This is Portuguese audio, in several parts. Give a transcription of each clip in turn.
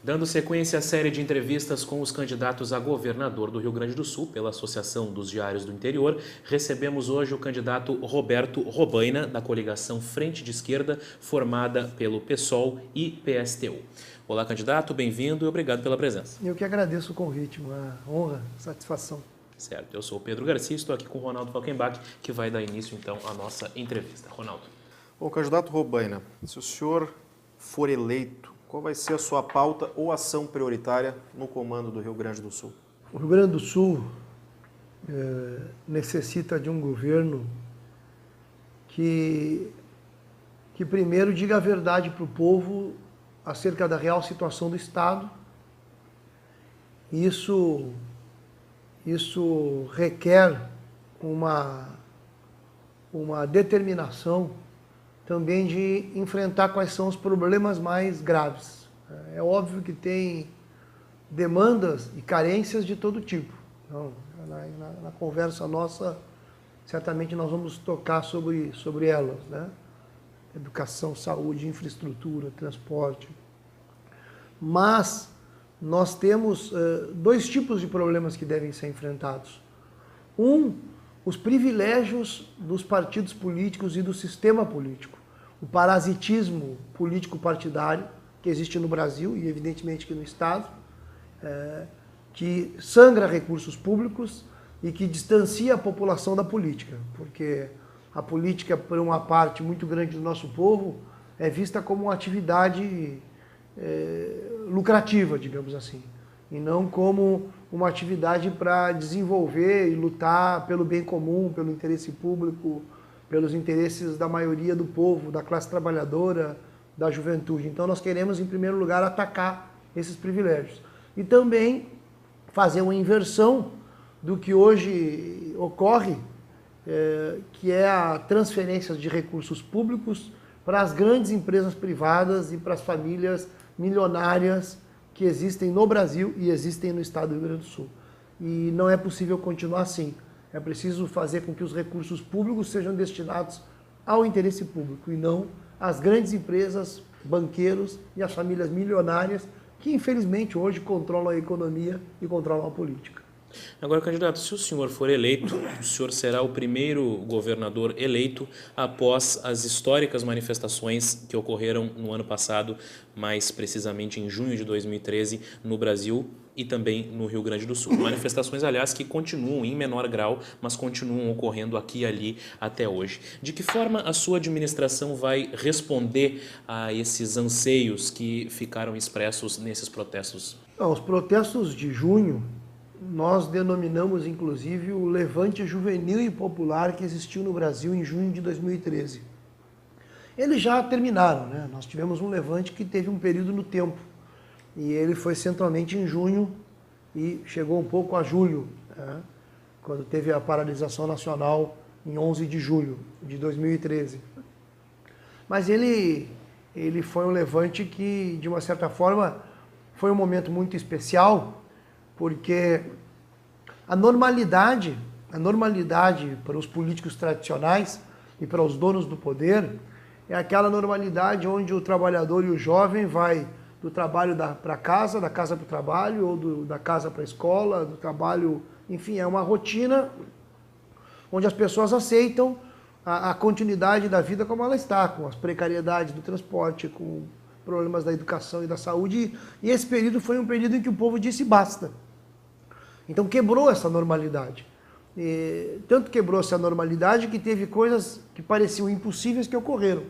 Dando sequência à série de entrevistas com os candidatos a governador do Rio Grande do Sul pela Associação dos Diários do Interior, recebemos hoje o candidato Roberto Robaina, da coligação Frente de Esquerda, formada pelo PSOL e PSTU. Olá, candidato, bem-vindo e obrigado pela presença. Eu que agradeço o convite, uma honra, satisfação. Certo, eu sou o Pedro Garcia, estou aqui com o Ronaldo Falkenbach, que vai dar início então à nossa entrevista. Ronaldo. Bom, candidato Robaina, se o senhor for eleito, qual vai ser a sua pauta ou ação prioritária no comando do Rio Grande do Sul? O Rio Grande do Sul necessita de um governo que primeiro diga a verdade para o povo acerca da real situação do Estado. Isso requer uma determinação também de enfrentar quais são os problemas mais graves. É óbvio que tem demandas e carências de todo tipo. Então, na conversa nossa, certamente nós vamos tocar sobre elas, né? Educação, saúde, infraestrutura, transporte. Mas nós temos dois tipos de problemas que devem ser enfrentados. Os privilégios dos partidos políticos e do sistema político. O parasitismo político-partidário que existe no Brasil e evidentemente aqui no Estado, que sangra recursos públicos e que distancia a população da política, porque a política, por uma parte muito grande do nosso povo, é vista como uma atividade lucrativa, digamos assim, e não como uma atividade para desenvolver e lutar pelo bem comum, pelo interesse público, pelos interesses da maioria do povo, da classe trabalhadora, da juventude. Então nós queremos, em primeiro lugar, atacar esses privilégios. E também fazer uma inversão do que hoje ocorre, que é a transferência de recursos públicos para as grandes empresas privadas e para as famílias milionárias que existem no Brasil e existem no estado do Rio Grande do Sul. E não é possível continuar assim. É preciso fazer com que os recursos públicos sejam destinados ao interesse público e não às grandes empresas, banqueiros e às famílias milionárias que, infelizmente, hoje controlam a economia e controlam a política. Agora, candidato, se o senhor for eleito, o senhor será o primeiro governador eleito após as históricas manifestações que ocorreram no ano passado, mais precisamente em junho de 2013, no Brasil e também no Rio Grande do Sul. Manifestações, aliás, que continuam em menor grau, mas continuam ocorrendo aqui e ali até hoje. De que forma a sua administração vai responder a esses anseios que ficaram expressos nesses protestos? Os protestos de junho nós denominamos, inclusive, o levante juvenil e popular que existiu no Brasil em junho de 2013. Eles já terminaram, né? Nós tivemos um levante que teve um período no tempo, e ele foi centralmente em junho e chegou um pouco a julho, né? Quando teve a paralisação nacional em 11 de julho de 2013. Mas ele foi um levante que, de uma certa forma, foi um momento muito especial, porque a normalidade para os políticos tradicionais e para os donos do poder é aquela normalidade onde o trabalhador e o jovem vai do trabalho para casa, da casa para o trabalho, ou da casa para a escola, do trabalho, enfim, é uma rotina onde as pessoas aceitam a continuidade da vida como ela está, com as precariedades do transporte, com problemas da educação e da saúde, e esse período foi um período em que o povo disse basta. Então quebrou essa normalidade. E tanto quebrou essa normalidade que teve coisas que pareciam impossíveis que ocorreram.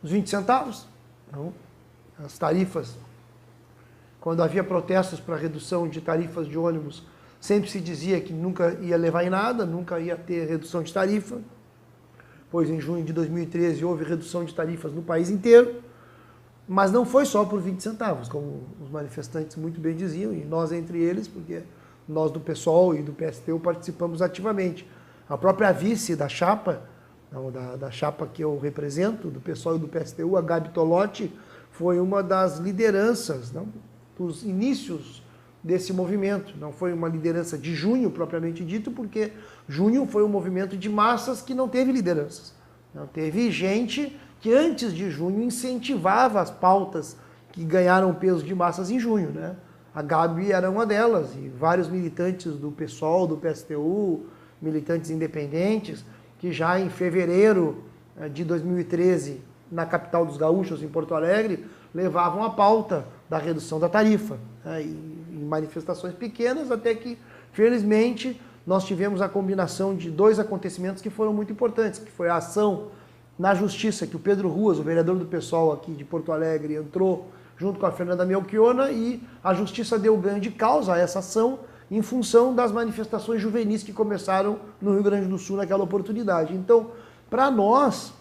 Os 20 centavos, não. As tarifas, quando havia protestos para redução de tarifas de ônibus, sempre se dizia que nunca ia levar em nada, nunca ia ter redução de tarifa, pois em junho de 2013 houve redução de tarifas no país inteiro, mas não foi só por 20 centavos, como os manifestantes muito bem diziam, e nós entre eles, porque nós do PSOL e do PSTU participamos ativamente. A própria vice da chapa, da chapa que eu represento, do PSOL e do PSTU, a Gabi Tolotti, foi uma das lideranças, dos inícios desse movimento. Não foi uma liderança de junho, propriamente dito, porque junho foi um movimento de massas que não teve lideranças. Não teve gente que antes de junho incentivava as pautas que ganharam peso de massas em junho, né? A Gabi era uma delas, e vários militantes do PSOL, do PSTU, militantes independentes, que já em fevereiro de 2013, na capital dos gaúchos, em Porto Alegre, levavam a pauta da redução da tarifa, né? Em manifestações pequenas, até que, felizmente, nós tivemos a combinação de dois acontecimentos que foram muito importantes, que foi a ação na Justiça, que o Pedro Ruas, o vereador do PSOL aqui de Porto Alegre, entrou junto com a Fernanda Melchiona, e a Justiça deu ganho de causa a essa ação em função das manifestações juvenis que começaram no Rio Grande do Sul naquela oportunidade. Então, para nós,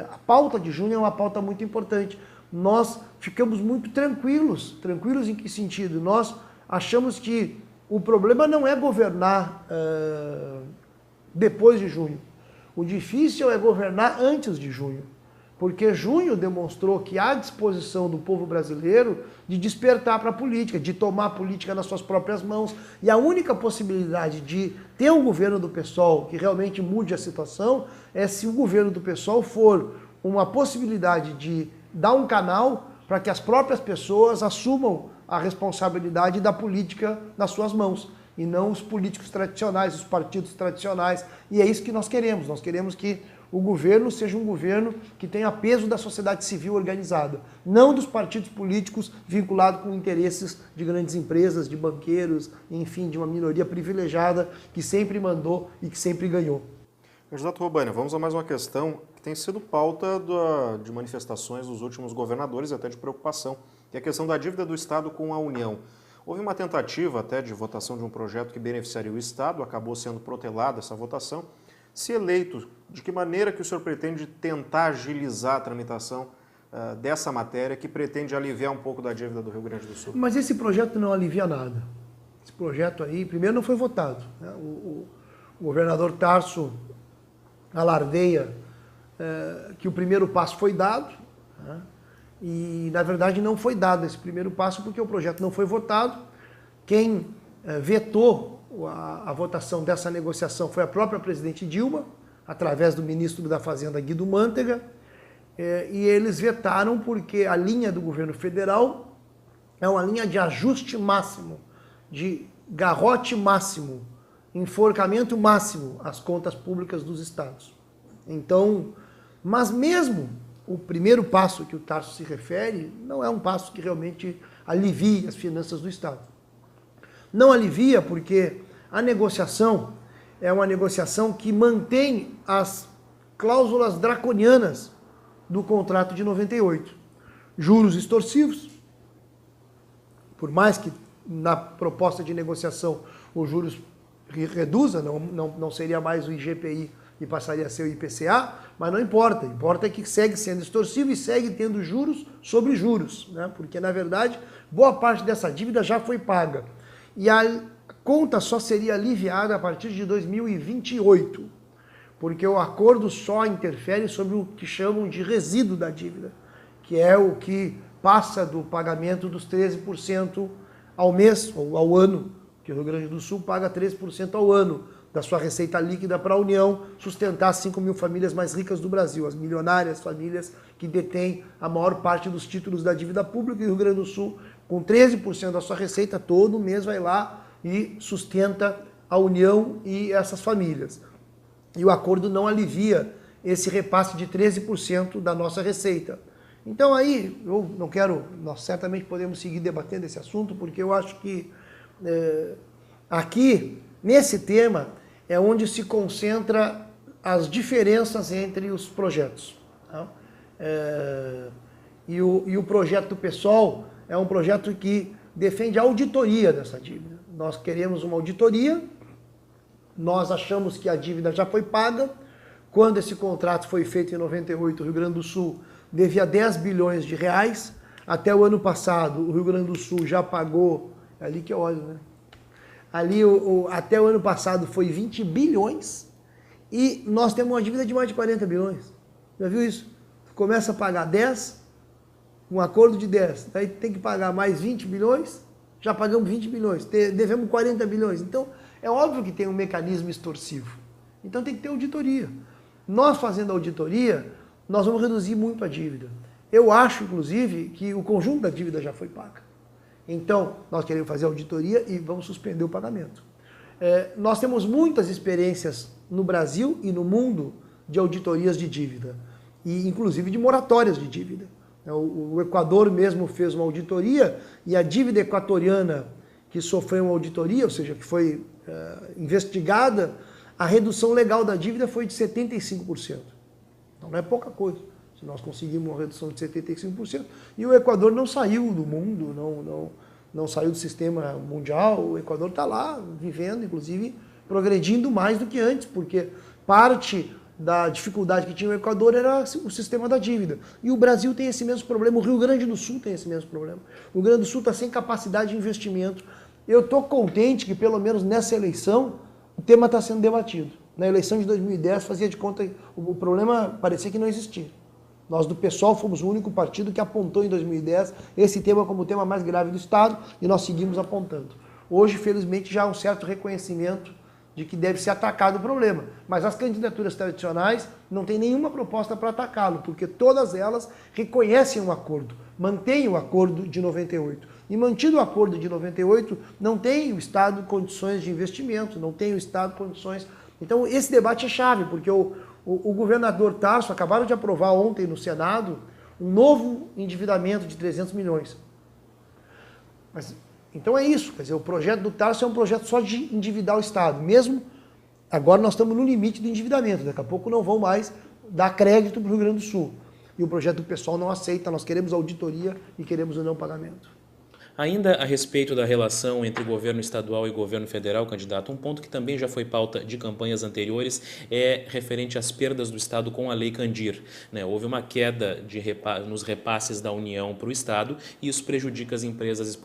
a pauta de junho é uma pauta muito importante. Nós ficamos muito tranquilos. Tranquilos em que sentido? Nós achamos que o problema não é governar depois de junho. O difícil é governar antes de junho. Porque junho demonstrou que há disposição do povo brasileiro de despertar para a política, de tomar a política nas suas próprias mãos. E a única possibilidade de ter um governo do PSOL que realmente mude a situação é se o governo do PSOL for uma possibilidade de dar um canal para que as próprias pessoas assumam a responsabilidade da política nas suas mãos, e não os políticos tradicionais, os partidos tradicionais. E é isso que nós queremos. Nós queremos que o governo seja um governo que tenha peso da sociedade civil organizada, não dos partidos políticos vinculados com interesses de grandes empresas, de banqueiros, enfim, de uma minoria privilegiada que sempre mandou e que sempre ganhou. Candidato Robaina, vamos a mais uma questão que tem sido pauta de manifestações dos últimos governadores e até de preocupação, que é a questão da dívida do Estado com a União. Houve uma tentativa até de votação de um projeto que beneficiaria o Estado, acabou sendo protelada essa votação. Se eleito, de que maneira que o senhor pretende tentar agilizar a tramitação dessa matéria que pretende aliviar um pouco da dívida do Rio Grande do Sul? Mas esse projeto não alivia nada. Esse projeto aí, primeiro, não foi votado, né? O governador Tarso alardeia que o primeiro passo foi dado, né? E, na verdade, não foi dado esse primeiro passo porque o projeto não foi votado. Quem vetou a votação dessa negociação foi a própria presidente Dilma, através do ministro da Fazenda, Guido Mantega, e eles vetaram porque a linha do governo federal é uma linha de ajuste máximo, de garrote máximo, enforcamento máximo às contas públicas dos estados. Então, mas mesmo o primeiro passo que o Tarso se refere não é um passo que realmente alivie as finanças do Estado. Não alivia porque a negociação é uma negociação que mantém as cláusulas draconianas do contrato de 98. Juros extorsivos, por mais que na proposta de negociação os juros reduza, não seria mais o IGPI e passaria a ser o IPCA, mas não importa. Importa é que segue sendo extorsivo e segue tendo juros sobre juros, né? Porque, na verdade, boa parte dessa dívida já foi paga. E a conta só seria aliviada a partir de 2028, porque o acordo só interfere sobre o que chamam de resíduo da dívida, que é o que passa do pagamento dos 13% ao mês ou ao ano, que o Rio Grande do Sul paga 13% ao ano da sua receita líquida para a União sustentar as 5 mil famílias mais ricas do Brasil, as milionárias famílias que detêm a maior parte dos títulos da dívida pública. E o Rio Grande do Sul, com 13% da sua receita, todo mês vai lá e sustenta a União e essas famílias. E o acordo não alivia esse repasse de 13% da nossa receita. Então aí, eu não quero, nós certamente podemos seguir debatendo esse assunto, porque eu acho que aqui, nesse tema, é onde se concentra as diferenças entre os projetos. Tá? E o projeto do PSOL é um projeto que defende a auditoria dessa dívida. Nós queremos uma auditoria, nós achamos que a dívida já foi paga. Quando esse contrato foi feito em 98, o Rio Grande do Sul devia 10 bilhões de reais. Até o ano passado, o Rio Grande do Sul já pagou, é ali que eu olho, né? Ali, até o ano passado, foi 20 bilhões e nós temos uma dívida de mais de 40 bilhões. Já viu isso? Começa a pagar 10, um acordo de 10, daí tem que pagar mais 20 bilhões, já pagamos 20 bilhões, devemos 40 bilhões. Então, é óbvio que tem um mecanismo extorsivo. Então, tem que ter auditoria. Nós fazendo auditoria, nós vamos reduzir muito a dívida. Eu acho, inclusive, que o conjunto da dívida já foi paga. Então, nós queremos fazer auditoria e vamos suspender o pagamento. Nós temos muitas experiências no Brasil e no mundo de auditorias de dívida, e inclusive de moratórias de dívida. O Equador mesmo fez uma auditoria e a dívida equatoriana que sofreu uma auditoria, ou seja, que foi investigada, a redução legal da dívida foi de 75%. Então não é pouca coisa. Se nós conseguimos uma redução de 75%, e o Equador não saiu do mundo, não saiu do sistema mundial, o Equador está lá vivendo, inclusive progredindo mais do que antes, porque parte da dificuldade que tinha o Equador era o sistema da dívida. E o Brasil tem esse mesmo problema, o Rio Grande do Sul tem esse mesmo problema. O Rio Grande do Sul está sem capacidade de investimento. Eu estou contente que, pelo menos nessa eleição, o tema está sendo debatido. Na eleição de 2010, fazia de conta que o problema parecia que não existia. Nós do PSOL fomos o único partido que apontou em 2010 esse tema como o tema mais grave do Estado e nós seguimos apontando. Hoje, felizmente, já há um certo reconhecimento de que deve ser atacado o problema. Mas as candidaturas tradicionais não têm nenhuma proposta para atacá-lo, porque todas elas reconhecem o acordo, mantêm o acordo de 98. E mantido o acordo de 98, não tem o Estado condições de investimento, não tem o Estado condições... Então, esse debate é chave, porque o governador Tarso acabaram de aprovar ontem no Senado um novo endividamento de 300 milhões. Então é isso, quer dizer, o projeto do Tarso é um projeto só de endividar o Estado. Mesmo agora nós estamos no limite do endividamento, daqui a pouco não vão mais dar crédito para o Rio Grande do Sul. E o projeto do pessoal não aceita, nós queremos auditoria e queremos o não pagamento. Ainda a respeito da relação entre governo estadual e governo federal, candidato, um ponto que também já foi pauta de campanhas anteriores é referente às perdas do Estado com a Lei Candir. Houve uma queda nos repasses da União para o Estado e isso prejudica as empresas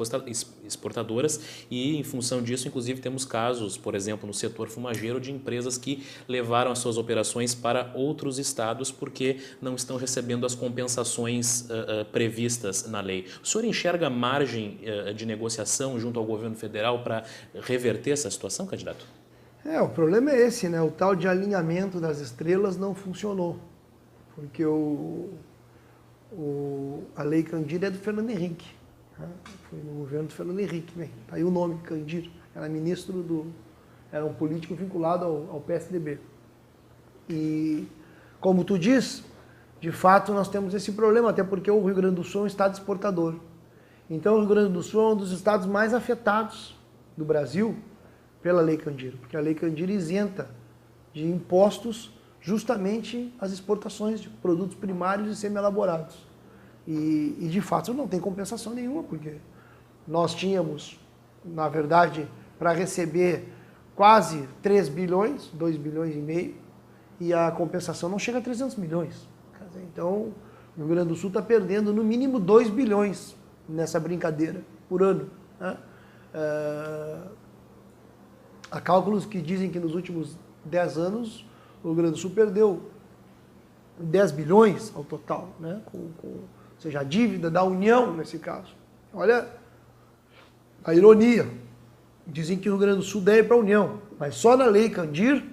exportadoras e, em função disso, inclusive, temos casos, por exemplo, no setor fumageiro, de empresas que levaram as suas operações para outros estados porque não estão recebendo as compensações previstas na lei. O senhor enxerga margem de negociação junto ao governo federal para reverter essa situação, candidato? O problema é esse, o tal de alinhamento das estrelas não funcionou, porque a Lei Candir é do Fernando Henrique, foi no governo do Fernando Henrique, tá aí o nome, Candir, era um político vinculado ao PSDB. E, como tu diz, de fato nós temos esse problema, até porque o Rio Grande do Sul é um estado exportador. Então, o Rio Grande do Sul é um dos estados mais afetados do Brasil pela Lei Candir, porque a Lei Candir isenta de impostos justamente as exportações de produtos primários e semi-elaborados. E, de fato, não tem compensação nenhuma, porque nós tínhamos, na verdade, para receber quase 3 bilhões, 2 bilhões e meio, e a compensação não chega a 300 milhões. Então, o Rio Grande do Sul está perdendo, no mínimo, 2 bilhões nessa brincadeira por ano. Há cálculos que dizem que nos últimos 10 anos o Rio Grande do Sul perdeu 10 bilhões ao total, ou seja, a dívida da União nesse caso. Olha a ironia. Dizem que o Rio Grande do Sul deve para a União, mas só na Lei Candir,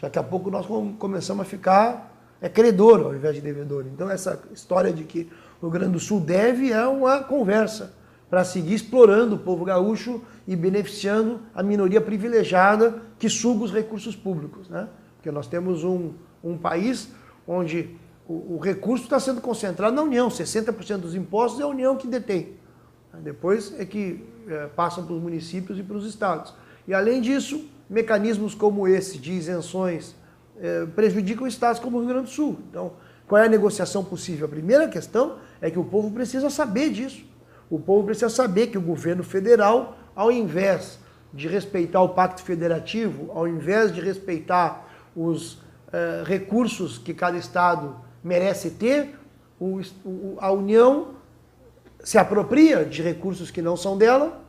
daqui a pouco nós começamos a ficar credor ao invés de devedor. Então essa história de que o Rio Grande do Sul deve é uma conversa para seguir explorando o povo gaúcho e beneficiando a minoria privilegiada que suga os recursos públicos. Porque nós temos um país onde o recurso está sendo concentrado na União, 60% dos impostos é a União que detém. Depois é que passam para os municípios e para os estados. E além disso, mecanismos como esse de isenções prejudicam estados como o Rio Grande do Sul. Então, qual é a negociação possível? A primeira questão é que o povo precisa saber disso. O povo precisa saber que o governo federal, ao invés de respeitar o Pacto Federativo, ao invés de respeitar os recursos que cada estado merece ter, a União se apropria de recursos que não são dela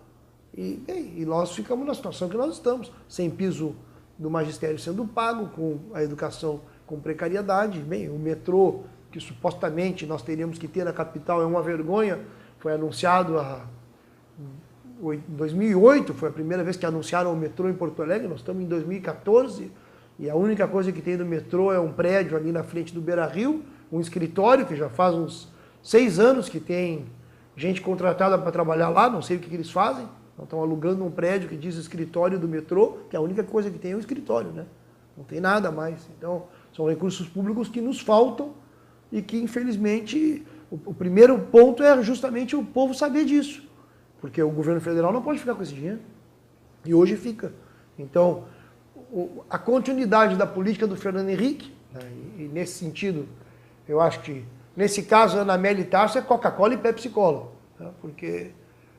e nós ficamos na situação que nós estamos, sem piso do magistério sendo pago, com a educação com precariedade. O metrô, que supostamente nós teríamos que ter na capital, é uma vergonha, foi anunciado em 2008, foi a primeira vez que anunciaram o metrô em Porto Alegre, nós estamos em 2014, e a única coisa que tem no metrô é um prédio ali na frente do Beira-Rio, um escritório que já faz uns 6 anos que tem gente contratada para trabalhar lá, não sei o que eles fazem. Estão alugando um prédio que diz escritório do metrô, que a única coisa que tem é o escritório, né? Não tem nada mais. Então, são recursos públicos que nos faltam e que, infelizmente, o primeiro ponto é justamente o povo saber disso. Porque o governo federal não pode ficar com esse dinheiro. E hoje fica. Então, a continuidade da política do Fernando Henrique, né, e nesse sentido, eu acho que, nesse caso, a Ana Amélia e Tarso é Coca-Cola e Pepsi-Cola. Né, porque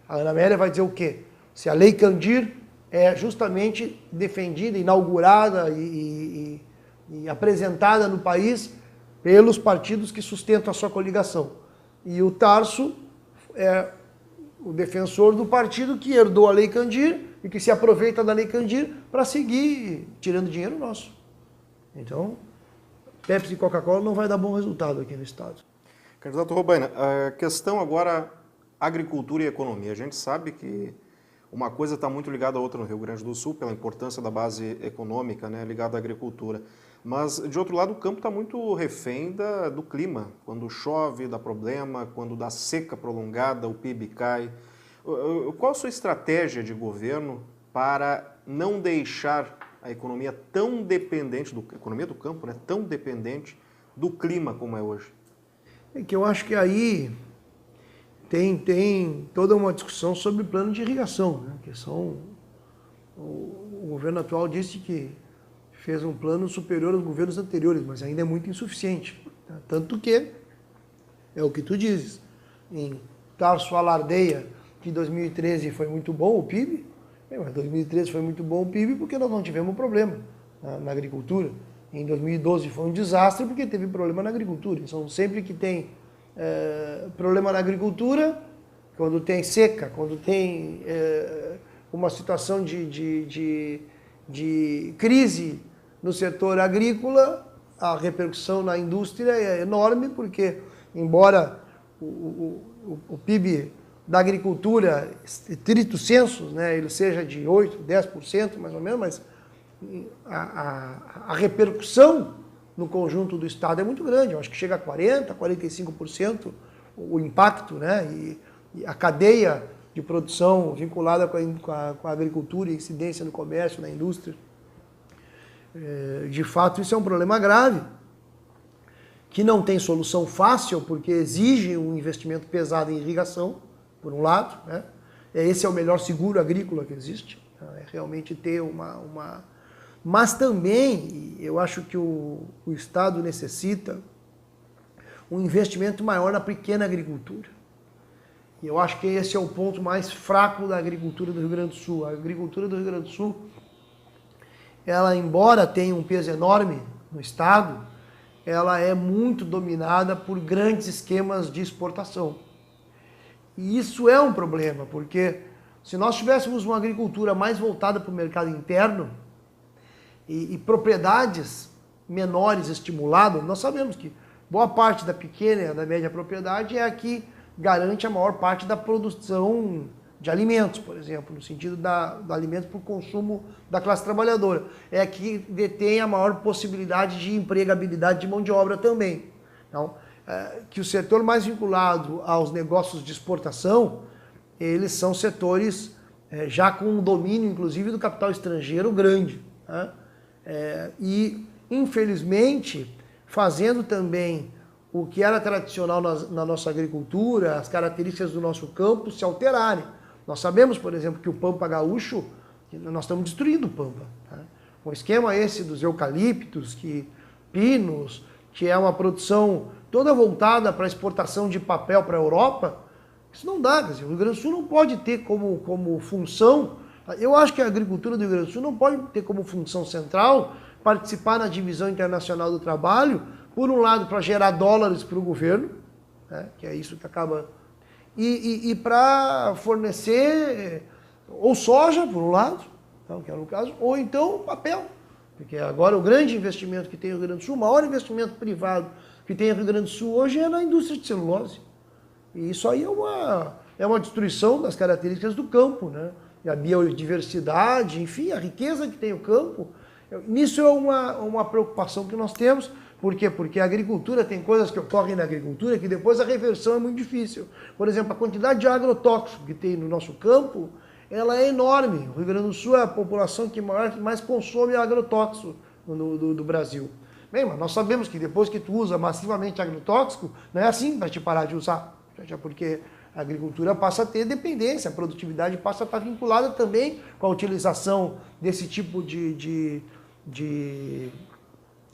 a Ana Amélia vai dizer o quê? Se a Lei Candir é justamente defendida, inaugurada e apresentada no país pelos partidos que sustentam a sua coligação. E o Tarso é o defensor do partido que herdou a Lei Candir e que se aproveita da Lei Candir para seguir tirando dinheiro nosso. Então, Pepsi e Coca-Cola não vai dar bom resultado aqui no estado. Candidato Robaina, a questão agora, agricultura e economia. A gente sabe que uma coisa está muito ligada à outra no Rio Grande do Sul, pela importância da base econômica, né, ligada à agricultura. Mas, de outro lado, o campo está muito refém do clima. Quando chove, dá problema. Quando dá seca prolongada, o PIB cai. Qual a sua estratégia de governo para não deixar a economia tão dependente, a economia do campo, né, tão dependente do clima como é hoje? É que eu acho que aí tem toda uma discussão sobre plano de irrigação, né? O governo atual disse que fez um plano superior aos governos anteriores, mas ainda é muito insuficiente. Tá? Tanto que, é o que tu dizes, em Tarso alardeia que 2013 foi muito bom o PIB, mas 2013 foi muito bom o PIB porque nós não tivemos problema na agricultura. Em 2012 foi um desastre porque teve problema na agricultura. Então, sempre que tem problema na agricultura, quando tem seca, quando tem uma situação de crise no setor agrícola, a repercussão na indústria é enorme, porque embora o PIB da agricultura, estrito sensu, né, ele seja de 8%, 10% mais ou menos, mas a repercussão no conjunto do Estado é muito grande. Eu acho que chega a 40%, 45% o impacto, né, e a cadeia de produção vinculada com a agricultura e incidência no comércio, na indústria. De fato, isso é um problema grave, que não tem solução fácil, porque exige um investimento pesado em irrigação, por um lado, né? Esse é o melhor seguro agrícola que existe, é realmente ter uma... Mas também, eu acho que o Estado necessita um investimento maior na pequena agricultura. E eu acho que esse é o ponto mais fraco da agricultura do Rio Grande do Sul. A agricultura do Rio Grande do Sul, ela, embora tenha um peso enorme no Estado, ela é muito dominada por grandes esquemas de exportação. E isso é um problema, porque se nós tivéssemos uma agricultura mais voltada para o mercado interno e propriedades menores estimuladas, nós sabemos que boa parte da pequena e da média propriedade é a que garante a maior parte da produção de alimentos, por exemplo, no sentido do alimento para o consumo da classe trabalhadora. É a que detém a maior possibilidade de empregabilidade de mão de obra também. Então, que o setor mais vinculado aos negócios de exportação, eles são setores já com um domínio, inclusive, do capital estrangeiro grande. Né? E, infelizmente, fazendo também o que era tradicional na nossa agricultura, as características do nosso campo se alterarem. Nós sabemos, por exemplo, que o Pampa Gaúcho, nós estamos destruindo o Pampa. Tá? Um esquema esse dos eucaliptos, pinos, que é uma produção toda voltada para a exportação de papel para a Europa, isso não dá. Quer dizer, o Rio Grande do Sul não pode ter como função, eu acho que a agricultura do Rio Grande do Sul não pode ter como função central participar na divisão internacional do trabalho, por um lado para gerar dólares para o governo, né, que é isso que acaba... E para fornecer ou soja, por um lado, então, que é no caso, ou então papel. Porque agora o grande investimento que tem o Rio Grande do Sul, o maior investimento privado que tem o Rio Grande do Sul hoje é na indústria de celulose. E isso aí é uma destruição das características do campo, né? E a biodiversidade, enfim, a riqueza que tem o campo. Nisso é uma preocupação que nós temos, Por quê? Porque a agricultura tem coisas que ocorrem na agricultura que depois a reversão é muito difícil. Por exemplo, a quantidade de agrotóxico que tem no nosso campo, ela é enorme. O Rio Grande do Sul é a população que mais consome agrotóxico do Brasil. Bem, mas nós sabemos que depois que tu usa massivamente agrotóxico, não é assim para te parar de usar. Já porque a agricultura passa a ter dependência, a produtividade passa a estar vinculada também com a utilização desse tipo de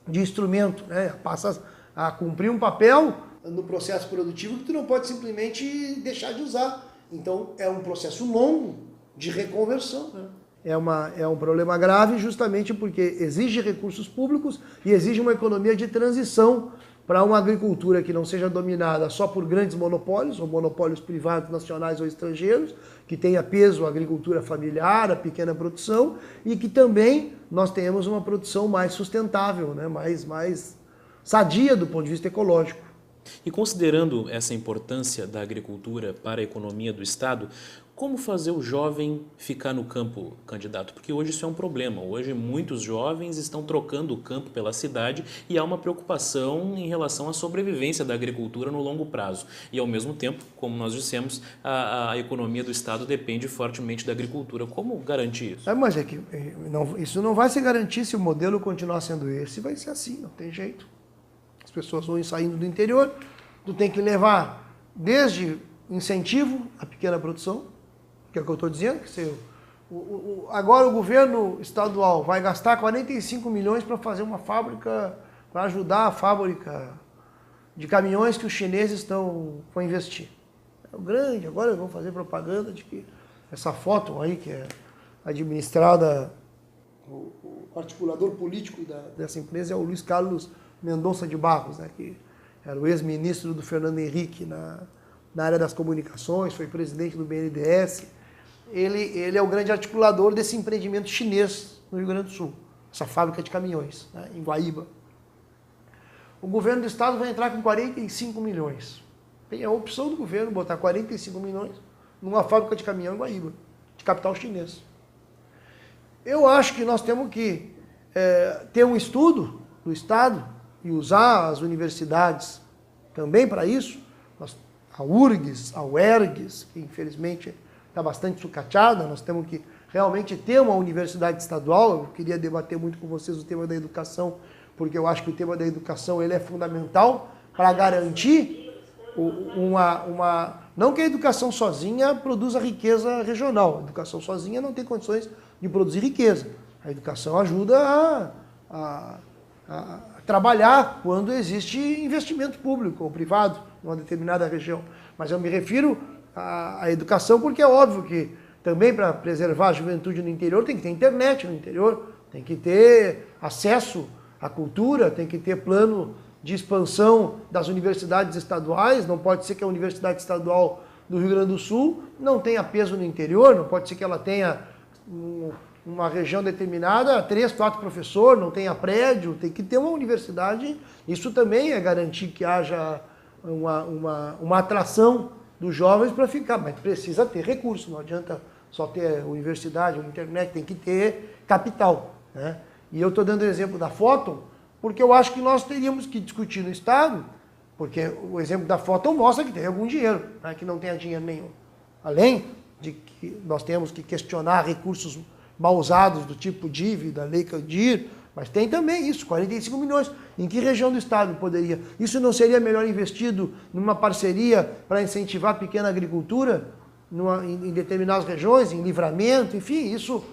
instrumento, né? Passa a cumprir um papel no processo produtivo que tu não pode simplesmente deixar de usar. Então é um processo longo de reconversão, né? É um problema grave justamente porque exige recursos públicos e exige uma economia de transição para uma agricultura que não seja dominada só por grandes monopólios, ou monopólios privados, nacionais ou estrangeiros, que tenha peso a agricultura familiar, a pequena produção, e que também nós tenhamos uma produção mais sustentável, né? mais sadia do ponto de vista ecológico. E considerando essa importância da agricultura para a economia do Estado, como fazer o jovem ficar no campo, candidato? Porque hoje isso é um problema. Hoje muitos jovens estão trocando o campo pela cidade e há uma preocupação em relação à sobrevivência da agricultura no longo prazo. E ao mesmo tempo, como nós dissemos, a economia do Estado depende fortemente da agricultura. Como garantir isso? Mas é que isso não vai se garantir se o modelo continuar sendo esse, vai ser assim, não tem jeito. As pessoas vão saindo do interior, tu tem que levar desde incentivo à pequena produção, que é o que eu estou dizendo, que agora o governo estadual vai gastar 45 milhões para fazer uma fábrica, para ajudar a fábrica de caminhões que os chineses vão investir. É o grande, agora vão fazer propaganda de que essa foto aí que é administrada, o articulador político dessa empresa é o Luiz Carlos Mendonça de Barros, né, que era o ex-ministro do Fernando Henrique na área das comunicações, foi presidente do BNDES. Ele é o grande articulador desse empreendimento chinês no Rio Grande do Sul, essa fábrica de caminhões, né, em Guaíba. O governo do estado vai entrar com 45 milhões. Tem a opção do governo botar 45 milhões numa fábrica de caminhão em Guaíba, de capital chinês. Eu acho que nós temos que ter um estudo do estado e usar as universidades também para isso. A URGS, a UERGS, que infelizmente está bastante sucateada, nós temos que realmente ter uma universidade estadual. Eu queria debater muito com vocês o tema da educação, porque eu acho que o tema da educação ele é fundamental para garantir não que a educação sozinha produza riqueza regional. A educação sozinha não tem condições de produzir riqueza. A educação ajuda a trabalhar quando existe investimento público ou privado numa determinada região. Mas eu me refiro à educação porque é óbvio que também para preservar a juventude no interior tem que ter internet no interior, tem que ter acesso à cultura, tem que ter plano de expansão das universidades estaduais. Não pode ser que a Universidade Estadual do Rio Grande do Sul não tenha peso no interior, não pode ser que ela tenha uma região determinada, 3, 4 professores, não tenha prédio, tem que ter uma universidade. Isso também é garantir que haja uma atração dos jovens para ficar, mas precisa ter recurso, não adianta só ter universidade ou internet, tem que ter capital, né? E eu estou dando o exemplo da Foton, porque eu acho que nós teríamos que discutir no Estado, porque o exemplo da Foton mostra que tem algum dinheiro, né, que não tenha dinheiro nenhum. Além de que nós temos que questionar recursos mal usados do tipo dívida, Lei Candir, mas tem também isso, 45 milhões. Em que região do estado poderia? Isso não seria melhor investido numa parceria para incentivar a pequena agricultura em determinadas regiões, em Livramento, enfim, isso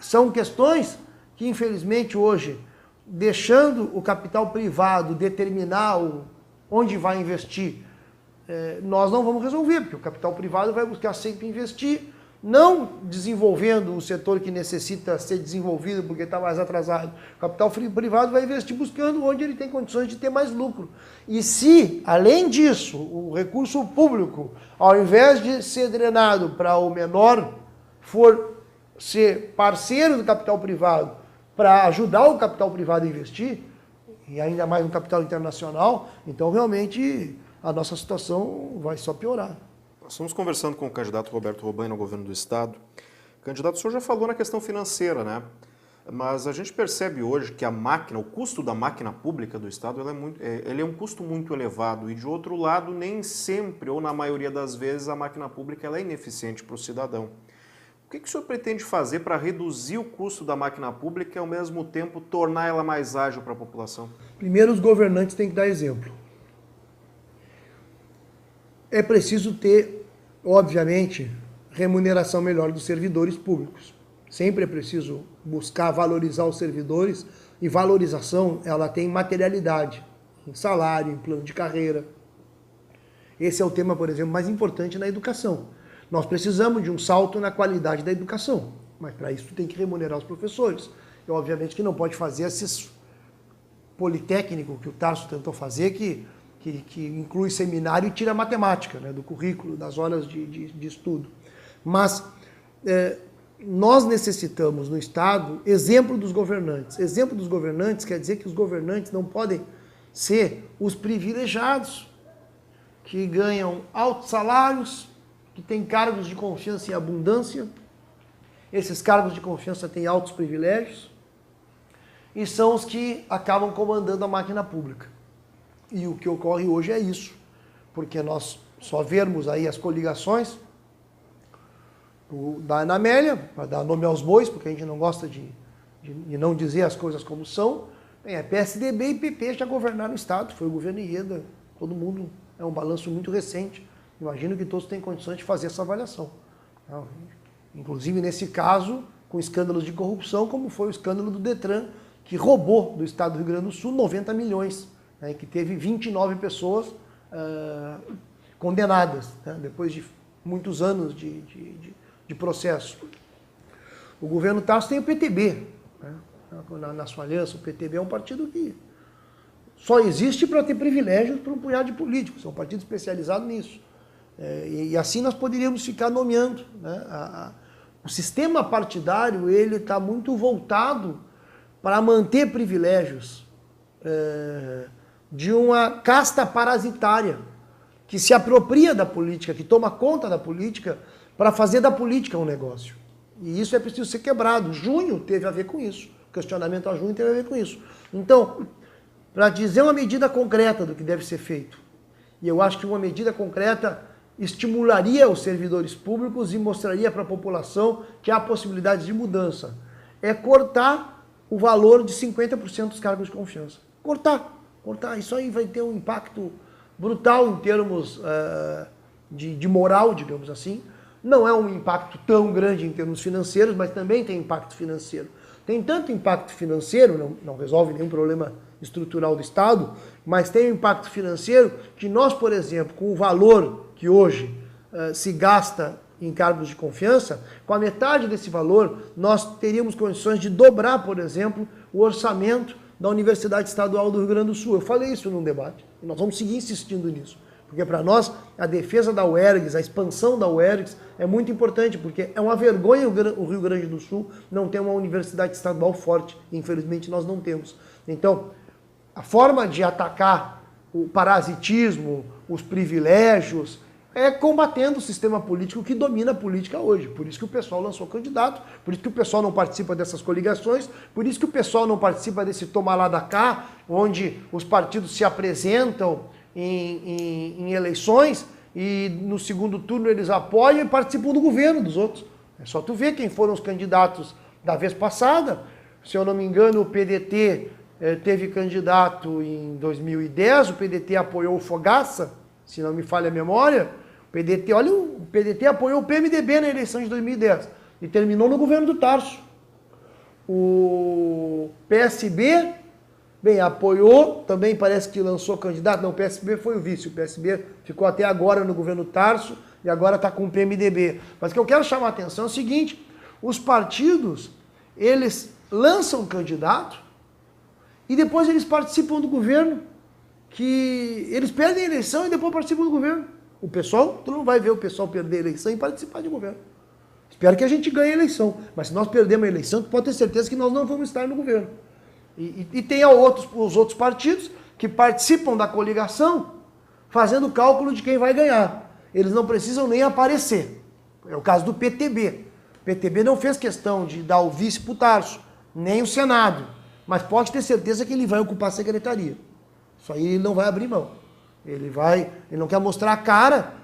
são questões que infelizmente hoje, deixando o capital privado determinar onde vai investir, nós não vamos resolver, porque o capital privado vai buscar sempre investir, não desenvolvendo o setor que necessita ser desenvolvido porque está mais atrasado. O capital privado vai investir buscando onde ele tem condições de ter mais lucro. E se, além disso, o recurso público, ao invés de ser drenado para o menor, for ser parceiro do capital privado para ajudar o capital privado a investir, e ainda mais no capital internacional, então realmente a nossa situação vai só piorar. Nós estamos conversando com o candidato Roberto Robaina ao governo do estado. Candidato, o senhor já falou na questão financeira, né? Mas a gente percebe hoje que a máquina, o custo da máquina pública do Estado, ele é um custo muito elevado. E, de outro lado, nem sempre, ou na maioria das vezes, a máquina pública ela é ineficiente para o cidadão. O que o senhor pretende fazer para reduzir o custo da máquina pública e, ao mesmo tempo, tornar ela mais ágil para a população? Primeiro, os governantes têm que dar exemplo. É preciso ter, obviamente, remuneração melhor dos servidores públicos. Sempre é preciso buscar valorizar os servidores, e valorização ela tem materialidade, em salário, em plano de carreira. Esse é o tema, por exemplo, mais importante na educação. Nós precisamos de um salto na qualidade da educação, mas para isso tem que remunerar os professores. E obviamente que não pode fazer esses politécnico que o Tarso tentou fazer, que inclui seminário e tira matemática, né, do currículo, das horas de estudo. Mas nós necessitamos no Estado exemplo dos governantes. Exemplo dos governantes quer dizer que os governantes não podem ser os privilegiados, que ganham altos salários, que têm cargos de confiança em abundância. Esses cargos de confiança têm altos privilégios e são os que acabam comandando a máquina pública. E o que ocorre hoje é isso, porque nós só vemos aí as coligações da Ana Amélia, para dar nome aos bois, porque a gente não gosta de não dizer as coisas como são. Bem, PSDB e PP já governaram o Estado, foi o governo Ieda, todo mundo, é um balanço muito recente. Imagino que todos têm condições de fazer essa avaliação. Inclusive, nesse caso, com escândalos de corrupção, como foi o escândalo do Detran, que roubou do Estado do Rio Grande do Sul 90 milhões, né, que teve 29 pessoas condenadas, né, depois de muitos anos de processo. O governo Tarso tem o PTB, né, na sua aliança. O PTB é um partido que só existe para ter privilégios para um punhado de políticos, é um partido especializado nisso. E assim nós poderíamos ficar nomeando, né? O sistema partidário ele está muito voltado para manter privilégios de uma casta parasitária que se apropria da política, que toma conta da política para fazer da política um negócio. E isso é preciso ser quebrado. Junho teve a ver com isso. O questionamento a junho teve a ver com isso. Então, para dizer uma medida concreta do que deve ser feito, e eu acho que uma medida concreta estimularia os servidores públicos e mostraria para a população que há possibilidades de mudança, é cortar o valor de 50% dos cargos de confiança. Cortar. Isso aí vai ter um impacto brutal em termos de moral, digamos assim. Não é um impacto tão grande em termos financeiros, mas também tem impacto financeiro. Tem tanto impacto financeiro, não resolve nenhum problema estrutural do Estado, mas tem um impacto financeiro que nós, por exemplo, com o valor que hoje se gasta em cargos de confiança, com a metade desse valor, nós teríamos condições de dobrar, por exemplo, o orçamento da Universidade Estadual do Rio Grande do Sul. Eu falei isso num debate, e nós vamos seguir insistindo nisso. Porque para nós, a defesa da UERGS, a expansão da UERGS é muito importante, porque é uma vergonha o Rio Grande do Sul não ter uma universidade estadual forte. Infelizmente, nós não temos. Então, a forma de atacar o parasitismo, os privilégios, é combatendo o sistema político que domina a política hoje. Por isso que o pessoal lançou candidato, por isso que o pessoal não participa dessas coligações, por isso que o pessoal não participa desse toma lá da cá, onde os partidos se apresentam em eleições e no segundo turno eles apoiam e participam do governo dos outros. É só tu ver quem foram os candidatos da vez passada. Se eu não me engano, o PDT teve candidato em 2010, o PDT apoiou o Fogaça, se não me falha a memória. O PDT apoiou o PMDB na eleição de 2010 e terminou no governo do Tarso. O PSB, apoiou, também parece que lançou candidato. Não, o PSB foi o vice. O PSB ficou até agora no governo Tarso e agora está com o PMDB. Mas o que eu quero chamar a atenção é o seguinte: os partidos, eles lançam candidato e depois eles participam do governo, que eles perdem a eleição e depois participam do governo. O pessoal, tu não vai ver o pessoal perder a eleição e participar de governo. Espero que a gente ganhe a eleição. Mas se nós perdermos a eleição, tu pode ter certeza que nós não vamos estar no governo. E tem os outros partidos que participam da coligação fazendo o cálculo de quem vai ganhar. Eles não precisam nem aparecer. É o caso do PTB. O PTB não fez questão de dar o vice para o Tarso. nem o Senado. Mas pode ter certeza que ele vai ocupar a secretaria. Isso aí ele não vai abrir mão. Ele não quer mostrar a cara,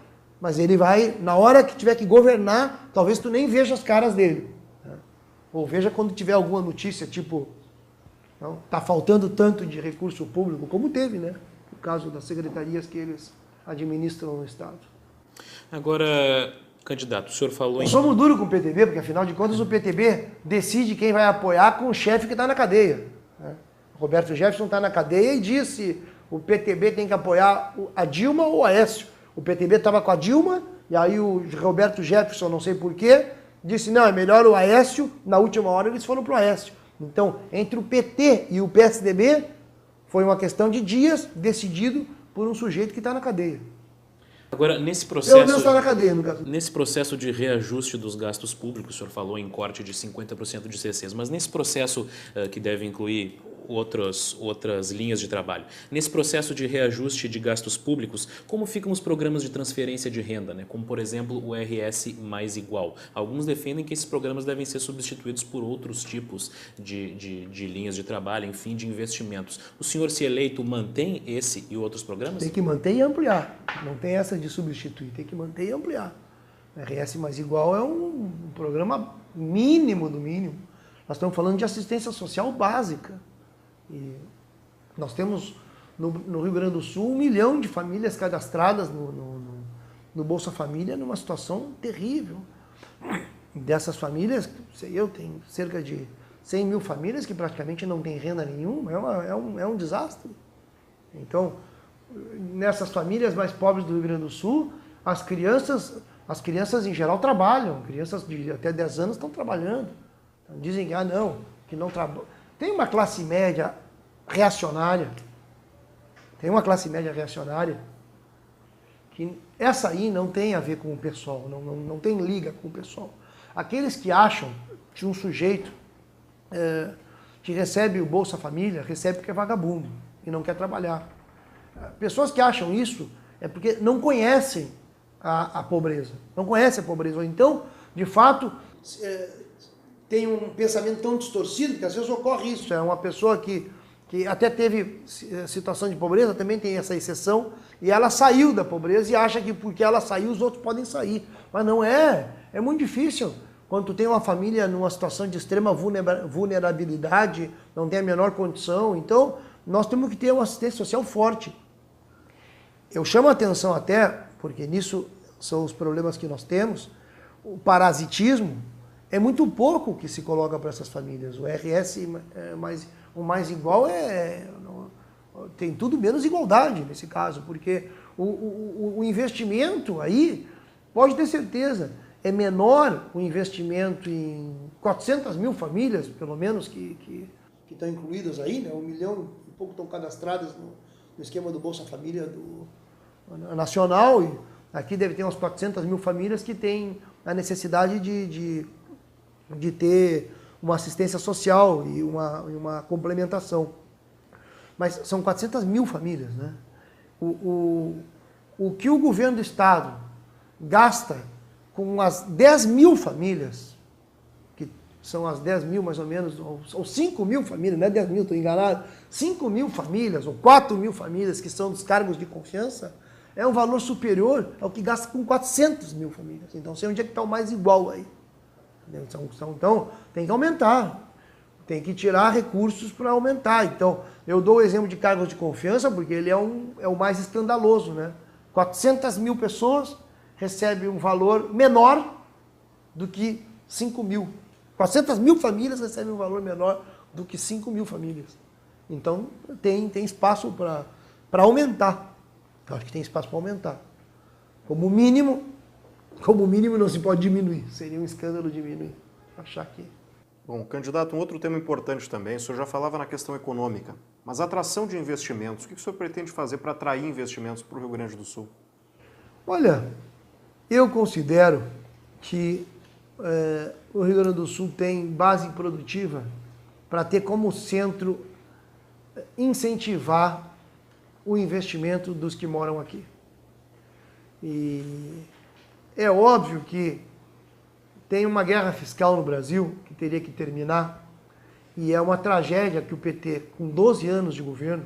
mas ele vai, na hora que tiver que governar, talvez tu nem veja as caras dele. Né? Ou veja quando tiver alguma notícia, tipo, não, tá faltando tanto de recurso público, como teve, né? No caso das secretarias que eles administram no Estado. Agora, candidato, o senhor falou Nós somos duros com o PTB, porque afinal de contas o PTB decide quem vai apoiar com o chefe que está na cadeia. Né? Roberto Jefferson está na cadeia e disse o PTB tem que apoiar a Dilma ou o Aécio. O PTB estava com a Dilma, e aí o Roberto Jefferson, não sei porquê, disse, não, é melhor o Aécio, na última hora eles foram para o Aécio. Então, entre o PT e o PSDB, foi uma questão de dias decidido por um sujeito que está na cadeia. Agora, nesse processo, está na cadeia, no caso. nesse processo de reajuste dos gastos públicos, o senhor falou em corte de 50% de CCs, mas nesse processo que deve incluir outras linhas de trabalho, nesse processo de reajuste de gastos públicos, como ficam os programas de transferência de renda, né? Como, por exemplo, o RS Mais Igual? Alguns defendem que esses programas devem ser substituídos por outros tipos de linhas de trabalho, enfim, de investimentos. O senhor, se eleito, mantém esse e outros programas? Tem que manter e ampliar. Não tem essa de substituir, tem que manter e ampliar. O RS Mais Igual é um programa mínimo do mínimo. Nós estamos falando de assistência social básica. E nós temos no Rio Grande do Sul 1 milhão de famílias cadastradas no Bolsa Família numa situação terrível. Dessas famílias, sei eu, tem cerca de 100 mil famílias que praticamente não têm renda nenhuma, é um desastre. Então, nessas famílias mais pobres do Rio Grande do Sul, as crianças em geral trabalham, crianças de até 10 anos estão trabalhando. Então, dizem que não trabalham. Tem uma classe média reacionária, que essa aí não tem a ver com o pessoal, não tem liga com o pessoal. Aqueles que acham que um sujeito que recebe o Bolsa Família, recebe porque é vagabundo e não quer trabalhar. Pessoas que acham isso é porque não conhecem a pobreza, ou então, de fato, tem um pensamento tão distorcido que às vezes ocorre isso. É uma pessoa que até teve situação de pobreza, também tem essa exceção, e ela saiu da pobreza e acha que porque ela saiu os outros podem sair. Mas não é. É muito difícil. Quando tu tem uma família numa situação de extrema vulnerabilidade, não tem a menor condição. Então, nós temos que ter uma assistência social forte. Eu chamo a atenção até, porque nisso são os problemas que nós temos, o parasitismo. É muito pouco que se coloca para essas famílias. O RS o Mais Igual tem tudo menos igualdade nesse caso, porque o investimento aí, pode ter certeza, é menor o investimento em 400 mil famílias, pelo menos, que estão incluídas aí, né? 1 milhão e pouco estão cadastradas no esquema do Bolsa Família nacional, e aqui deve ter umas 400 mil famílias que têm a necessidade de ter uma assistência social e uma complementação. Mas são 400 mil famílias, né? O que o governo do Estado gasta com as 10 mil famílias, que são as 10 mil mais ou menos, ou 5 mil famílias, não é 10 mil, estou enganado, 5 mil famílias ou 4 mil famílias que são dos cargos de confiança, é um valor superior ao que gasta com 400 mil famílias. Então, sei onde é que está o Mais Igual aí. Então, tem que aumentar, tem que tirar recursos para aumentar. Então, eu dou o exemplo de cargos de confiança, porque ele é o mais escandaloso, né? 400 mil pessoas recebem um valor menor do que 5 mil. 400 mil famílias recebem um valor menor do que 5 mil famílias. Então, tem espaço para aumentar. Eu acho que tem espaço para aumentar. Como mínimo não se pode diminuir. Seria um escândalo diminuir. Achar que... Bom, candidato, um outro tema importante também, o senhor já falava na questão econômica, mas a atração de investimentos, o que o senhor pretende fazer para atrair investimentos para o Rio Grande do Sul? Olha, eu considero que o Rio Grande do Sul tem base produtiva para ter como centro incentivar o investimento dos que moram aqui. E é óbvio que tem uma guerra fiscal no Brasil que teria que terminar E é uma tragédia que o PT, com 12 anos de governo,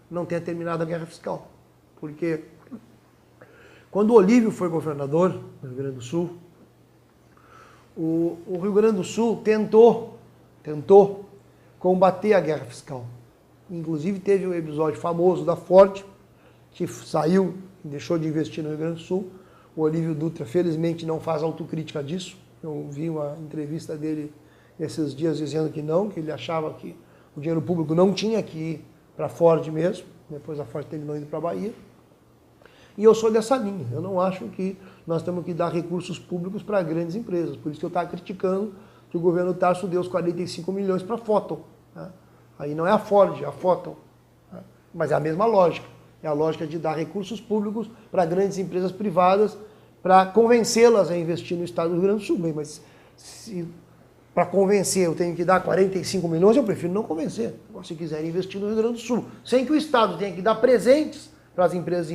não tenha terminado a guerra fiscal. Porque quando o Olívio foi governador do Rio Grande do Sul, o Rio Grande do Sul tentou combater a guerra fiscal. Inclusive teve um episódio famoso da Ford, que saiu e deixou de investir no Rio Grande do Sul. O Olívio Dutra, felizmente, não faz autocrítica disso. Eu vi uma entrevista dele esses dias dizendo que não, que ele achava que o dinheiro público não tinha que ir para a Ford mesmo. Depois a Ford terminou indo para a Bahia. E eu sou dessa linha. Eu não acho que nós temos que dar recursos públicos para grandes empresas. Por isso que eu estava criticando que o governo Tarso deu os 45 milhões para a Foton. Né? Aí não é a Ford, é a Foton. Né? Mas é a mesma lógica. É a lógica de dar recursos públicos para grandes empresas privadas para convencê-las a investir no estado do Rio Grande do Sul. Bem, mas se para convencer eu tenho que dar 45 milhões, eu prefiro não convencer. Se quiserem investir no Rio Grande do Sul, sem que o Estado tenha que dar presentes para as empresas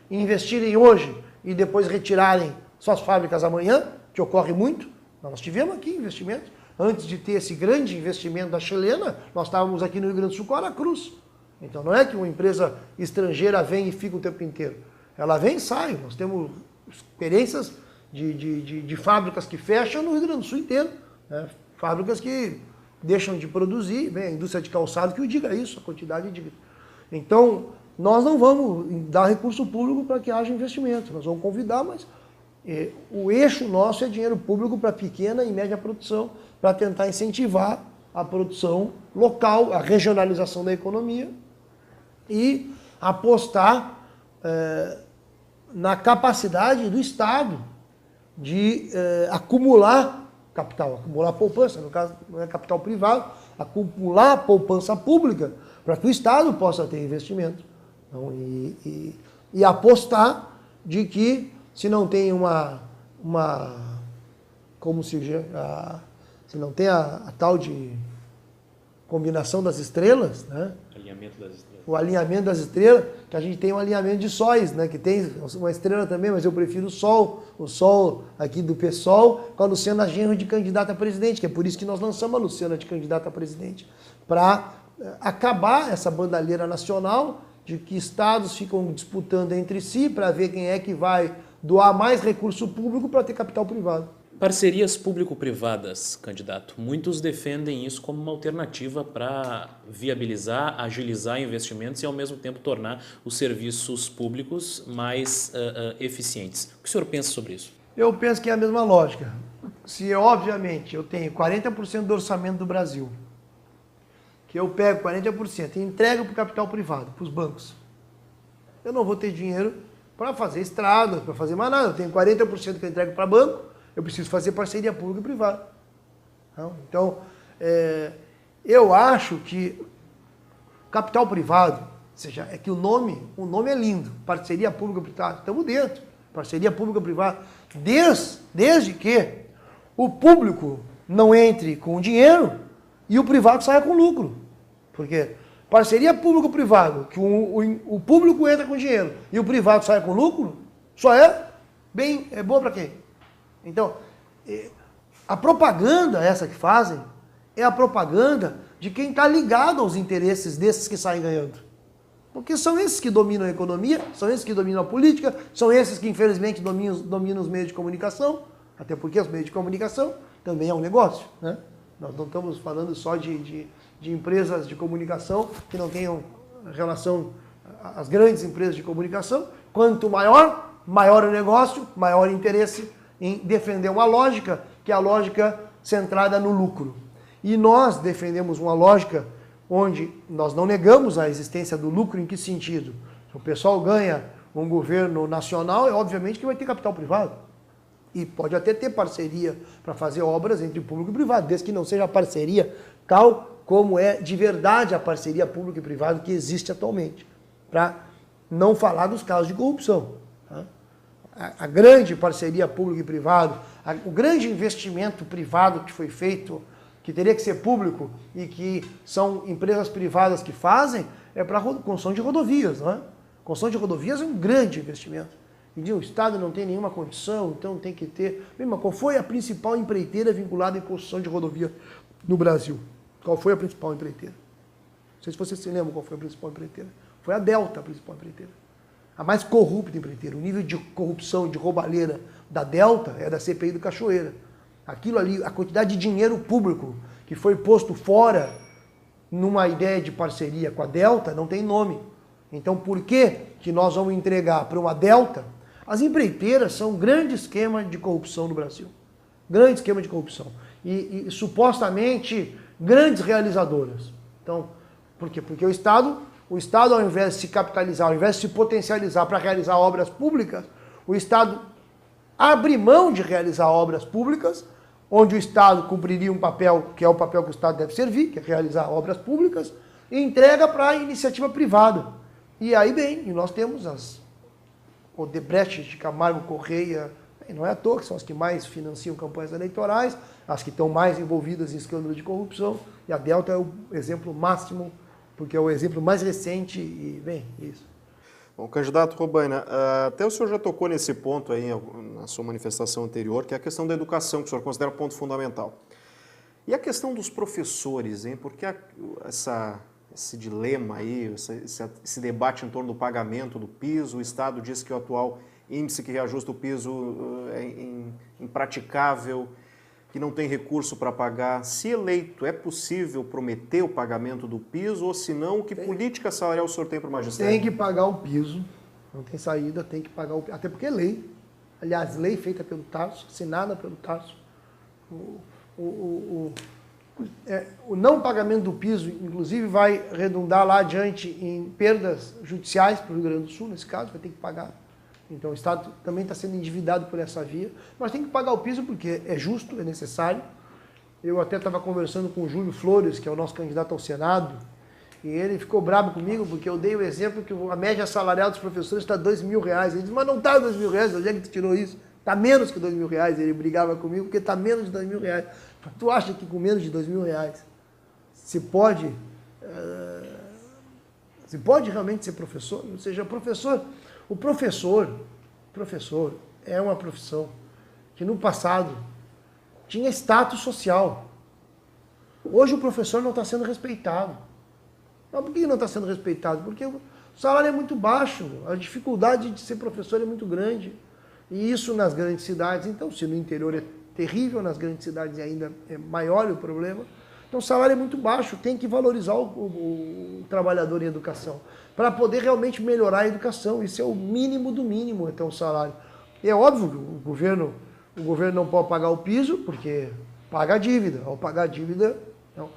investirem hoje e depois retirarem suas fábricas amanhã, que ocorre muito. Nós tivemos aqui investimentos. Antes de ter esse grande investimento da chilena, nós estávamos aqui no Rio Grande do Sul com a Aracruz. Então não é que uma empresa estrangeira vem e fica o tempo inteiro. Ela vem e sai. Nós temos experiências de fábricas que fecham no Rio Grande do Sul inteiro. Né? Fábricas que deixam de produzir, bem, a indústria de calçado que o diga isso, a quantidade de... Então, nós não vamos dar recurso público para que haja investimento. Nós vamos convidar, mas o eixo nosso é dinheiro público para pequena e média produção, para tentar incentivar a produção local, a regionalização da economia e apostar na capacidade do Estado de acumular capital, acumular poupança, no caso não é capital privado, acumular poupança pública para que o Estado possa ter investimento. Então, e apostar de que se não tem se não tem a tal de combinação das estrelas, né? Alinhamento das estrelas. O alinhamento das estrelas, que a gente tem um alinhamento de sóis, né? Que tem uma estrela também, mas eu prefiro o Sol aqui do PSOL, com a Luciana Genro de candidata a presidente, que é por isso que nós lançamos a Luciana de candidata a presidente, para acabar essa bandalheira nacional de que estados ficam disputando entre si para ver quem é que vai doar mais recurso público para ter capital privado. Parcerias público-privadas, candidato. Muitos defendem isso como uma alternativa para viabilizar, agilizar investimentos e, ao mesmo tempo, tornar os serviços públicos mais eficientes. O que o senhor pensa sobre isso? Eu penso que é a mesma lógica. Se, obviamente, eu tenho 40% do orçamento do Brasil, que eu pego 40% e entrego para o capital privado, para os bancos, eu não vou ter dinheiro para fazer estrada, para fazer mais nada. Eu tenho 40% que eu entrego para banco, eu preciso fazer parceria pública e privada. Então, eu acho que capital privado, ou seja, é que o nome é lindo, parceria pública e privada, estamos dentro, parceria pública e privada, desde que o público não entre com dinheiro e o privado saia com lucro. Porque parceria público-privado, que o público entra com dinheiro e o privado sai com lucro, só é boa para quem? Então, a propaganda essa que fazem é a propaganda de quem está ligado aos interesses desses que saem ganhando. Porque são esses que dominam a economia, são esses que dominam a política, são esses que infelizmente dominam os meios de comunicação, até porque os meios de comunicação também é um negócio, né? Nós não estamos falando só de empresas de comunicação que não tenham relação às grandes empresas de comunicação. Quanto maior o negócio, maior o interesse em defender uma lógica, que é a lógica centrada no lucro. E nós defendemos uma lógica onde nós não negamos a existência do lucro. Em que sentido? Se o pessoal ganha um governo nacional, é obviamente que vai ter capital privado. E pode até ter parceria para fazer obras entre público e privado, desde que não seja parceria tal como é de verdade a parceria público e privado que existe atualmente. Para não falar dos casos de corrupção. A grande parceria público e privado, o grande investimento privado que foi feito, que teria que ser público e que são empresas privadas que fazem, é para a construção de rodovias. Não é? Construção de rodovias é um grande investimento. E o Estado não tem nenhuma condição, então tem que ter... Qual foi a principal empreiteira vinculada em construção de rodovia no Brasil? Qual foi a principal empreiteira? Não sei se vocês se lembram qual foi a principal empreiteira. Foi a Delta, a principal empreiteira. A mais corrupta empreiteira. O nível de corrupção, de roubalheira da Delta é da CPI do Cachoeira. Aquilo ali, a quantidade de dinheiro público que foi posto fora numa ideia de parceria com a Delta não tem nome. Então, por que nós vamos entregar para uma Delta? As empreiteiras são um grande esquema de corrupção no Brasil. Grande esquema de corrupção. E supostamente grandes realizadoras. Então, por quê? Porque o Estado, ao invés de se capitalizar, ao invés de se potencializar para realizar obras públicas, o Estado abre mão de realizar obras públicas, onde o Estado cumpriria um papel, que é o papel que o Estado deve servir, que é realizar obras públicas, e entrega para a iniciativa privada. E aí, bem, nós temos o Odebrecht de Camargo Correia, não é à toa que são as que mais financiam campanhas eleitorais, as que estão mais envolvidas em escândalos de corrupção, e a Delta é o exemplo máximo, porque é o exemplo mais recente, e, bem, isso. Bom, candidato Robaina, até o senhor já tocou nesse ponto aí na sua manifestação anterior, que é a questão da educação, que o senhor considera ponto fundamental. E a questão dos professores, hein? Porque esse dilema aí, esse debate em torno do pagamento do piso, o Estado diz que o atual índice que reajusta o piso é impraticável, que não tem recurso para pagar. Se eleito, é possível prometer o pagamento do piso, ou se não, que política salarial o senhor tem para o magistério? Tem que pagar o piso, não tem saída, tem que pagar o piso, até porque é lei. Aliás, lei feita pelo Tarso, assinada pelo Tarso. O não pagamento do piso, inclusive, vai redundar lá adiante em perdas judiciais para o Rio Grande do Sul, nesse caso, vai ter que pagar. Então o Estado também está sendo endividado por essa via, mas tem que pagar o piso porque é justo, é necessário. Eu até estava conversando com o Júlio Flores, que é o nosso candidato ao Senado, e ele ficou bravo comigo porque eu dei o exemplo que a média salarial dos professores está R$2.000. Ele disse, mas não está R$2.000, onde é que tu tirou isso? Está menos que R$2.000. Ele brigava comigo porque está menos de R$2.000. Tu acha que com menos de R$2.000 se pode realmente ser professor? Ou seja, o professor é uma profissão que no passado tinha status social. Hoje o professor não está sendo respeitado. Mas por que não está sendo respeitado? Porque o salário é muito baixo, a dificuldade de ser professor é muito grande. E isso nas grandes cidades, então, se no interior é terrível, nas grandes cidades ainda é maior o problema. Então o salário é muito baixo, tem que valorizar o trabalhador em educação, para poder realmente melhorar a educação. Isso é o mínimo do mínimo, então, o salário. E é óbvio que o governo não pode pagar o piso, porque paga a dívida. Ao pagar a dívida, não,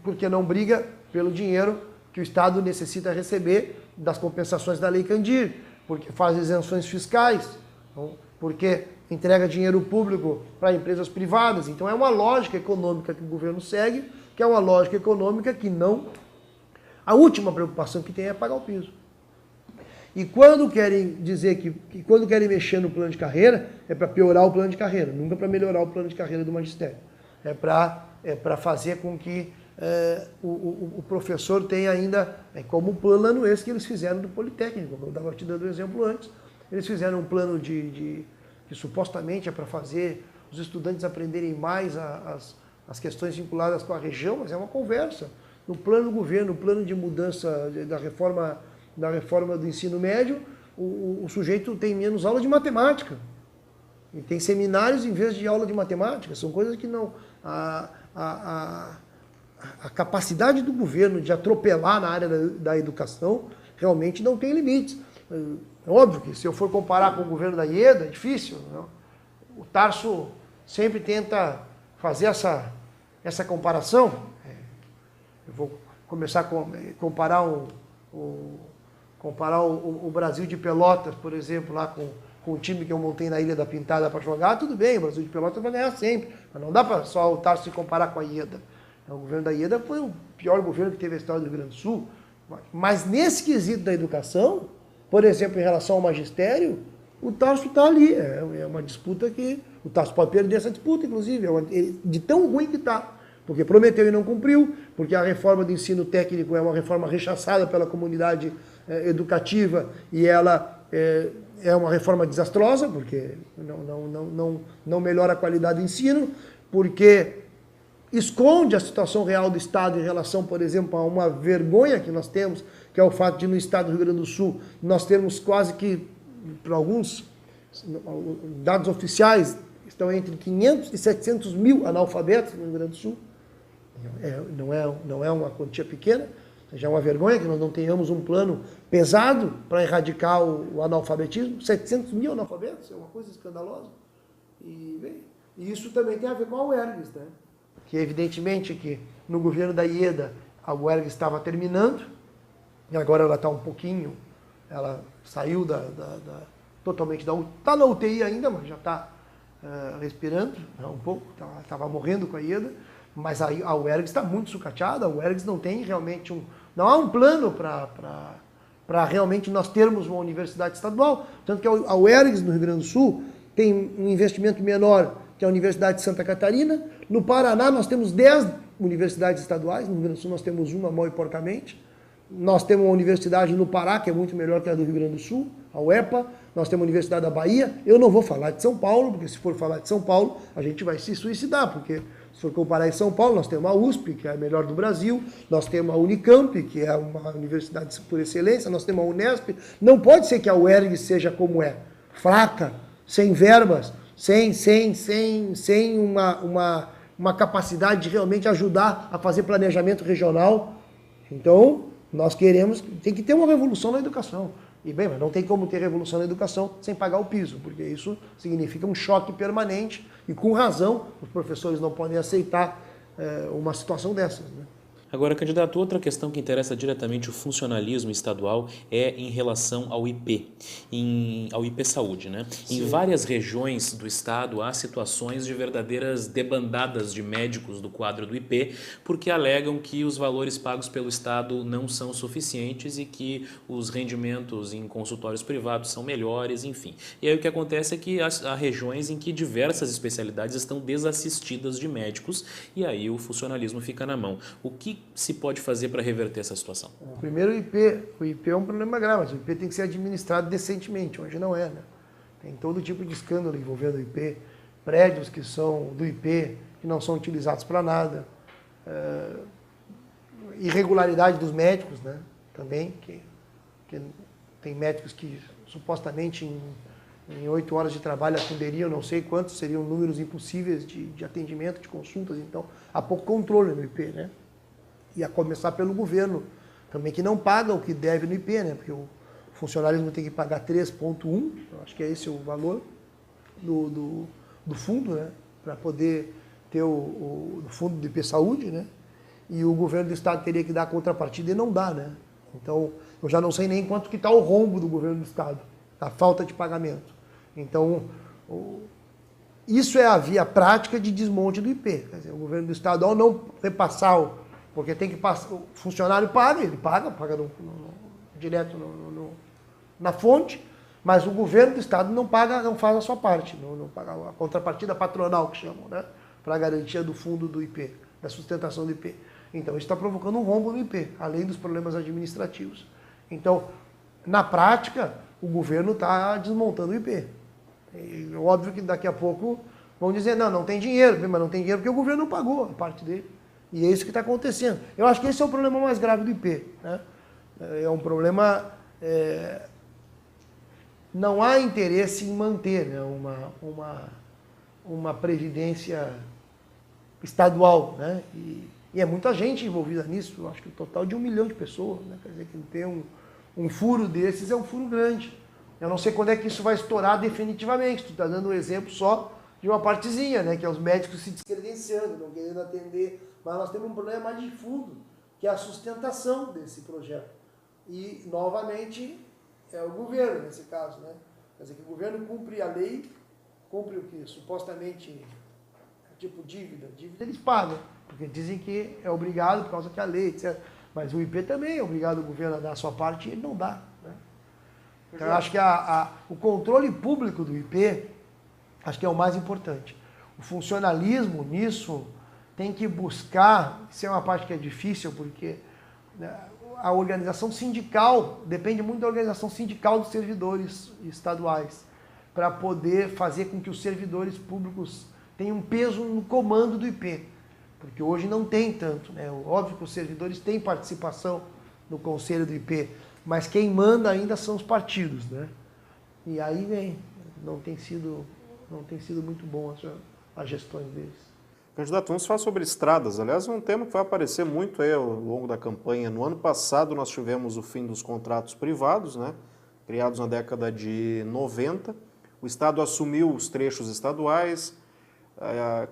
porque não briga pelo dinheiro que o Estado necessita receber das compensações da Lei Candir, porque faz isenções fiscais, não, porque entrega dinheiro público para empresas privadas. Então é uma lógica econômica que o governo segue, que é uma lógica econômica que não... A última preocupação que tem é pagar o piso. E quando querem dizer que quando querem mexer no plano de carreira, é para piorar o plano de carreira, nunca para melhorar o plano de carreira do magistério. É para fazer com que o professor tenha ainda, como o plano esse que eles fizeram do Politécnico, eu estava te dando o exemplo antes, eles fizeram um plano que supostamente é para fazer os estudantes aprenderem mais as questões vinculadas com a região, mas é uma conversa. No plano do governo, no plano de mudança da reforma do ensino médio, o sujeito tem menos aula de matemática. E tem seminários em vez de aula de matemática. São coisas que não... A capacidade do governo de atropelar na área da educação realmente não tem limites. É óbvio que se eu for comparar com o governo da Ieda, é difícil. Não? O Tarso sempre tenta fazer essa comparação. Eu vou começar a comparar o Brasil de Pelotas, por exemplo, lá com o time que eu montei na Ilha da Pintada para jogar. Tudo bem, o Brasil de Pelotas vai ganhar sempre, mas não dá para só o Tarso se comparar com a Ieda. O governo da Ieda foi o pior governo que teve a história do Rio Grande do Sul. Mas nesse quesito da educação, por exemplo, em relação ao magistério, o Tarso está ali. É uma disputa que o Tarso pode perder essa disputa, inclusive, de tão ruim que está. Porque prometeu e não cumpriu, porque a reforma do ensino técnico é uma reforma rechaçada pela comunidade educativa e ela é uma reforma desastrosa, porque não melhora a qualidade do ensino, porque esconde a situação real do Estado em relação, por exemplo, a uma vergonha que nós temos, que é o fato de no Estado do Rio Grande do Sul nós termos quase que, para alguns dados oficiais, estão entre 500 e 700 mil analfabetos no Rio Grande do Sul. Não é uma quantia pequena, já é uma vergonha que nós não tenhamos um plano pesado para erradicar o analfabetismo. 700 mil analfabetos é uma coisa escandalosa. E isso também tem a ver com a UERGS, né? Que evidentemente que no governo da Ieda a UERGS estava terminando, e agora ela está um pouquinho, ela saiu totalmente da UTI, está na UTI ainda, mas já está respirando, né, um pouco, estava morrendo com a Ieda, mas a UERGS está muito sucateada, a UERGS não tem realmente não há um plano para realmente nós termos uma universidade estadual, tanto que a UERGS no Rio Grande do Sul tem um investimento menor que a Universidade de Santa Catarina. No Paraná nós temos 10 universidades estaduais, no Rio Grande do Sul nós temos uma, mal e porcamente. Nós temos uma universidade no Pará, que é muito melhor que a do Rio Grande do Sul, a UEPA. Nós temos a Universidade da Bahia. Eu não vou falar de São Paulo, porque se for falar de São Paulo, a gente vai se suicidar, porque se for comparar em São Paulo, nós temos a USP, que é a melhor do Brasil, nós temos a Unicamp, que é uma universidade por excelência, nós temos a Unesp. Não pode ser que a UERGS seja como é, fraca, sem verbas, sem uma capacidade de realmente ajudar a fazer planejamento regional. Então, nós tem que ter uma revolução na educação. E bem, mas não tem como ter revolução na educação sem pagar o piso, porque isso significa um choque permanente e com razão os professores não podem aceitar uma situação dessas, né? Agora, candidato, outra questão que interessa diretamente o funcionalismo estadual é em relação ao IP, ao IP Saúde, né? Sim. Em várias regiões do estado há situações de verdadeiras debandadas de médicos do quadro do IP, porque alegam que os valores pagos pelo estado não são suficientes e que os rendimentos em consultórios privados são melhores, enfim. E aí o que acontece é que há regiões em que diversas especialidades estão desassistidas de médicos e aí o funcionalismo fica na mão. O que se pode fazer para reverter essa situação? Primeiro, o IP é um problema grave, mas o IP tem que ser administrado decentemente, hoje não é, né? Tem todo tipo de escândalo envolvendo o IP, prédios que são do IP, que não são utilizados para nada, irregularidade dos médicos, né? Também, que tem médicos que supostamente em 8 horas de trabalho atenderiam, não sei quantos, seriam números impossíveis de atendimento, de consultas, então há pouco controle no IP, né? E a começar pelo governo, também que não paga o que deve no IP, né? Porque o funcionalismo tem que pagar 3,1, acho que é esse o valor do fundo, né? Para poder ter o fundo do IP Saúde, né? E o governo do estado teria que dar a contrapartida e não dá, né? Então, eu já não sei nem quanto que está o rombo do governo do estado, a falta de pagamento. Então, isso é a via prática de desmonte do IP. Quer dizer, o governo do estado, ao não repassar porque tem que passar, o funcionário paga, ele paga direto na fonte, mas o governo do estado não paga, não faz a sua parte, não paga a contrapartida patronal, que chamam, né? Para a garantia do fundo do IP, da sustentação do IP. Então, isso está provocando um rombo no IP, além dos problemas administrativos. Então, na prática, o governo está desmontando o IP. E, óbvio que daqui a pouco vão dizer, não tem dinheiro, mas não tem dinheiro porque o governo não pagou a parte dele. E é isso que está acontecendo. Eu acho que esse é o problema mais grave do IP, né? É um problema... não há interesse em manter, né, uma previdência estadual, né? E é muita gente envolvida nisso, eu acho que o total de 1 milhão de pessoas, né? Quer dizer, que ter um furo desses é um furo grande. Eu não sei quando é que isso vai estourar definitivamente. Tu está dando um exemplo só de uma partezinha, né? Que é os médicos se descredenciando, não querendo atender. Mas nós temos um problema mais de fundo, que é a sustentação desse projeto. E, novamente, é o governo, nesse caso, né? Quer dizer, que o governo cumpre a lei, cumpre o que supostamente é tipo dívida. Dívida eles pagam, porque dizem que é obrigado por causa que a lei, etc. Mas o IP também é obrigado o governo a dar a sua parte e ele não dá, né? Então, eu acho que o controle público do IP, acho que é o mais importante. O funcionalismo nisso tem que buscar, isso é uma parte que é difícil, porque, né, a organização sindical, depende muito da organização sindical dos servidores estaduais, para poder fazer com que os servidores públicos tenham peso no comando do IP. porque hoje não tem tanto, né? Óbvio que os servidores têm participação no conselho do IP, mas quem manda ainda são os partidos, né? E aí vem, não tem sido muito bom as gestões deles. Candidato, vamos falar sobre estradas. Aliás, é um tema que vai aparecer muito aí ao longo da campanha. No ano passado, nós tivemos o fim dos contratos privados, né? Criados na década de 90. O Estado assumiu os trechos estaduais,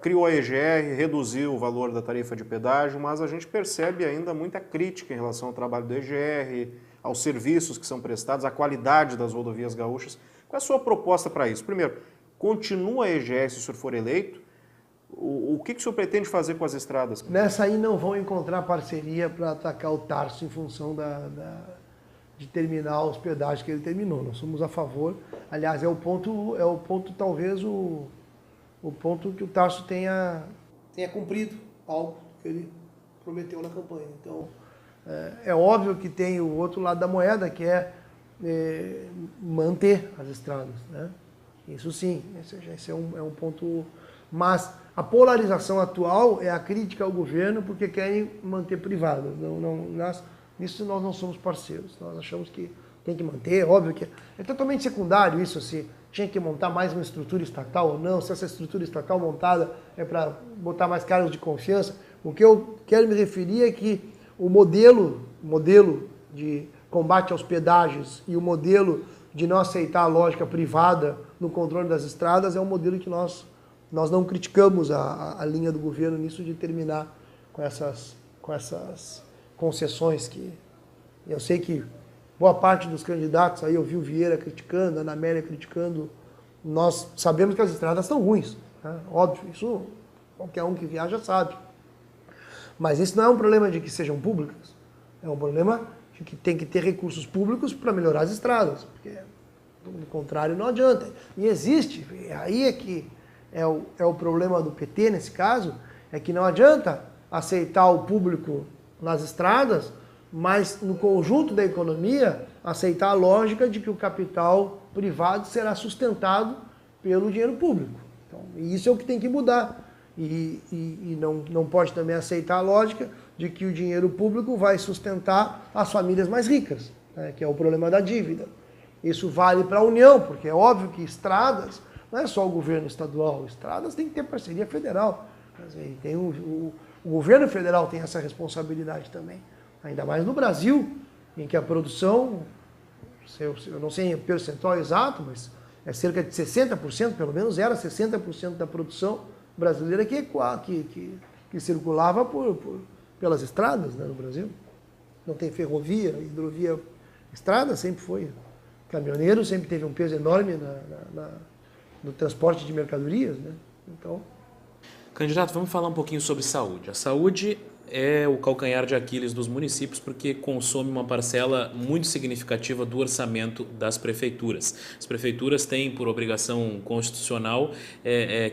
criou a EGR, reduziu o valor da tarifa de pedágio, mas a gente percebe ainda muita crítica em relação ao trabalho da EGR, aos serviços que são prestados, à qualidade das rodovias gaúchas. Qual é a sua proposta para isso? Primeiro, continua a EGR se o senhor for eleito? O que o senhor pretende fazer com as estradas? Nessa aí não vão encontrar parceria para atacar o Tarso em função de terminar os pedágios que ele terminou. Nós somos a favor. Aliás, é o ponto talvez o ponto que o Tarso tenha cumprido algo que ele prometeu na campanha. Então, é óbvio que tem o outro lado da moeda, que é manter as estradas, né? Isso sim, esse é um ponto. Mas a polarização atual é a crítica ao governo porque querem manter privadas. Nisso nós não somos parceiros. Nós achamos que tem que manter, óbvio que é totalmente secundário isso, se tinha que montar mais uma estrutura estatal ou não, se essa estrutura estatal montada é para botar mais cargos de confiança. O que eu quero me referir é que o modelo de combate aos pedágios e o modelo de não aceitar a lógica privada no controle das estradas é um modelo que nós não criticamos a linha do governo nisso de terminar com essas concessões que eu sei que boa parte dos candidatos, aí eu vi o Vieira criticando, a Ana Amélia criticando, nós sabemos que as estradas estão ruins, né? Óbvio, isso qualquer um que viaja sabe. Mas isso não é um problema de que sejam públicas, é um problema de que tem que ter recursos públicos para melhorar as estradas, porque do contrário não adianta. E existe, aí é que é o problema do PT nesse caso, é que não adianta aceitar o público nas estradas, mas no conjunto da economia aceitar a lógica de que o capital privado será sustentado pelo dinheiro público. Então, isso é o que tem que mudar. E não pode também aceitar a lógica de que o dinheiro público vai sustentar as famílias mais ricas, né, que é o problema da dívida. Isso vale para a União, porque é óbvio que estradas não é só o governo estadual, estradas tem que ter parceria federal. Quer dizer, o governo federal tem essa responsabilidade também. Ainda mais no Brasil, em que a produção, eu não sei o percentual exato, mas é cerca de 60%, pelo menos era 60% da produção brasileira que circulava pelas estradas, né, no Brasil. Não tem ferrovia, hidrovia, estrada sempre foi. Caminhoneiro sempre teve um peso enorme no transporte de mercadorias, né? Então... Candidato, vamos falar um pouquinho sobre saúde. A saúde é o calcanhar de Aquiles dos municípios porque consome uma parcela muito significativa do orçamento das prefeituras. As prefeituras têm por obrigação constitucional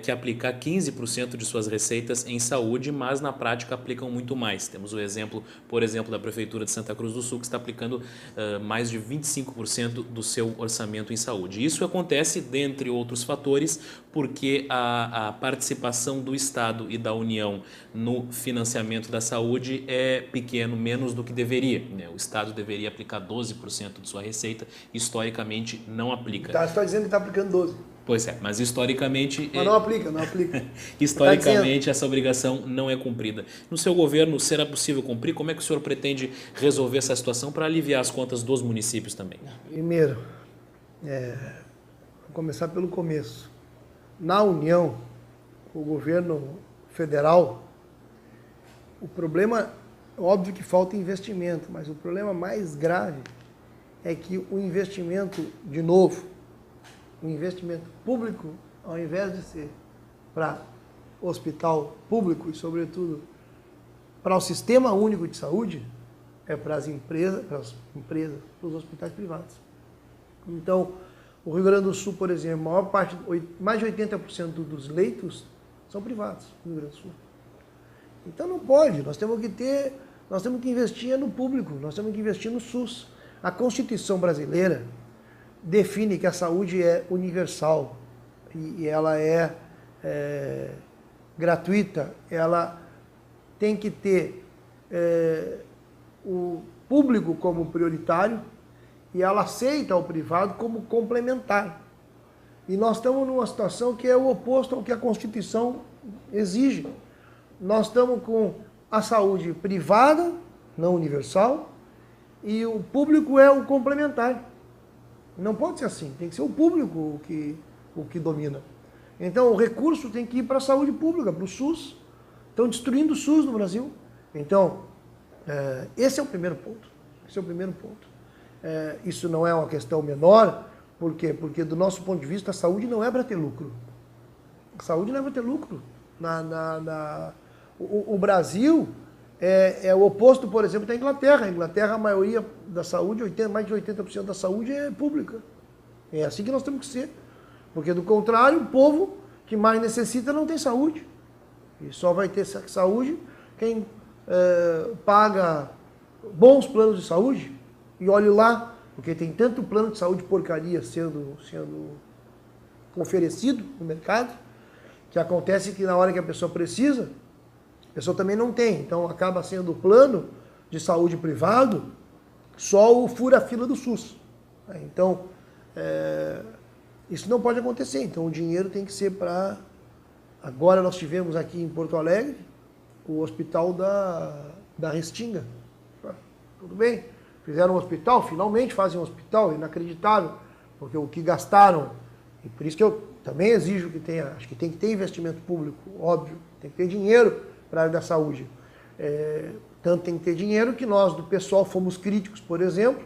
que aplicar 15% de suas receitas em saúde, mas na prática aplicam muito mais. Temos o exemplo, por exemplo, da Prefeitura de Santa Cruz do Sul, que está aplicando mais de 25% do seu orçamento em saúde. Isso acontece, dentre outros fatores, porque a participação do Estado e da União no financiamento da saúde é pequeno, menos do que deveria, né? O Estado deveria aplicar 12% de sua receita, historicamente não aplica. Você está dizendo que está aplicando 12%. Pois é, mas historicamente... Mas não aplica. Historicamente essa obrigação não é cumprida. No seu governo, será possível cumprir? Como é que o senhor pretende resolver essa situação para aliviar as contas dos municípios também? Primeiro, vou começar pelo começo. Na União, o governo federal, o problema, óbvio que falta investimento, mas o problema mais grave é que o investimento, de novo, o investimento público, ao invés de ser para hospital público e, sobretudo, para o Sistema Único de Saúde, é para as empresas, para os hospitais privados. Então, o Rio Grande do Sul, por exemplo, mais de 80% dos leitos são privados no Rio Grande do Sul. Então não pode, nós temos que investir no público, nós temos que investir no SUS. A Constituição brasileira define que a saúde é universal e ela é gratuita, ela tem que ter o público como prioritário e ela aceita o privado como complementar. E nós estamos numa situação que é o oposto ao que a Constituição exige. Nós estamos com a saúde privada, não universal, e o público é o complementar. Não pode ser assim, tem que ser o público o que domina. Então o recurso tem que ir para a saúde pública, para o SUS. Estão destruindo o SUS no Brasil. Então, esse é o primeiro ponto. Esse é o primeiro ponto. Isso não é uma questão menor. Por quê? Porque do nosso ponto de vista a saúde não é para ter lucro. A saúde não é para ter lucro. O Brasil é o oposto, por exemplo, da Inglaterra. A Inglaterra, a maioria da saúde, mais de 80% da saúde é pública. É assim que nós temos que ser. Porque, do contrário, o povo que mais necessita não tem saúde. E só vai ter saúde quem paga bons planos de saúde. E olhe lá, porque tem tanto plano de saúde porcaria sendo oferecido no mercado, que acontece que na hora que a pessoa precisa, a pessoa também não tem. Então acaba sendo o plano de saúde privado só o fura-fila do SUS. Então, isso não pode acontecer. Então o dinheiro tem que ser para... Agora nós tivemos aqui em Porto Alegre o hospital da Restinga. Tudo bem, fizeram um hospital, finalmente fazem um hospital, inacreditável, porque o que gastaram, e por isso que eu também exijo que tenha, acho que tem que ter investimento público, óbvio, tem que ter dinheiro para a área da saúde. Tanto tem que ter dinheiro que nós do pessoal fomos críticos, por exemplo,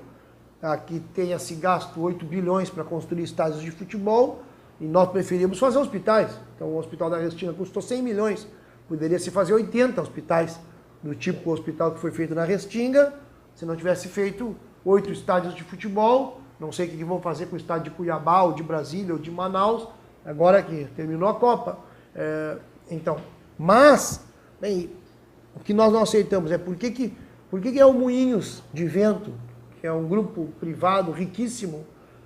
que tenha se gasto 8 bilhões para construir estádios de futebol, e nós preferimos fazer hospitais. Então o hospital da Restinga custou 100 milhões, poderia se fazer 80 hospitais, do tipo o hospital que foi feito na Restinga, se não tivesse feito 8 estádios de futebol. Não sei o que vão fazer com o estádio de Cuiabá, ou de Brasília, ou de Manaus, agora que terminou a Copa. Mas, bem, o que nós não aceitamos é por que é o Moinhos de Vento, que é um grupo privado riquíssimo,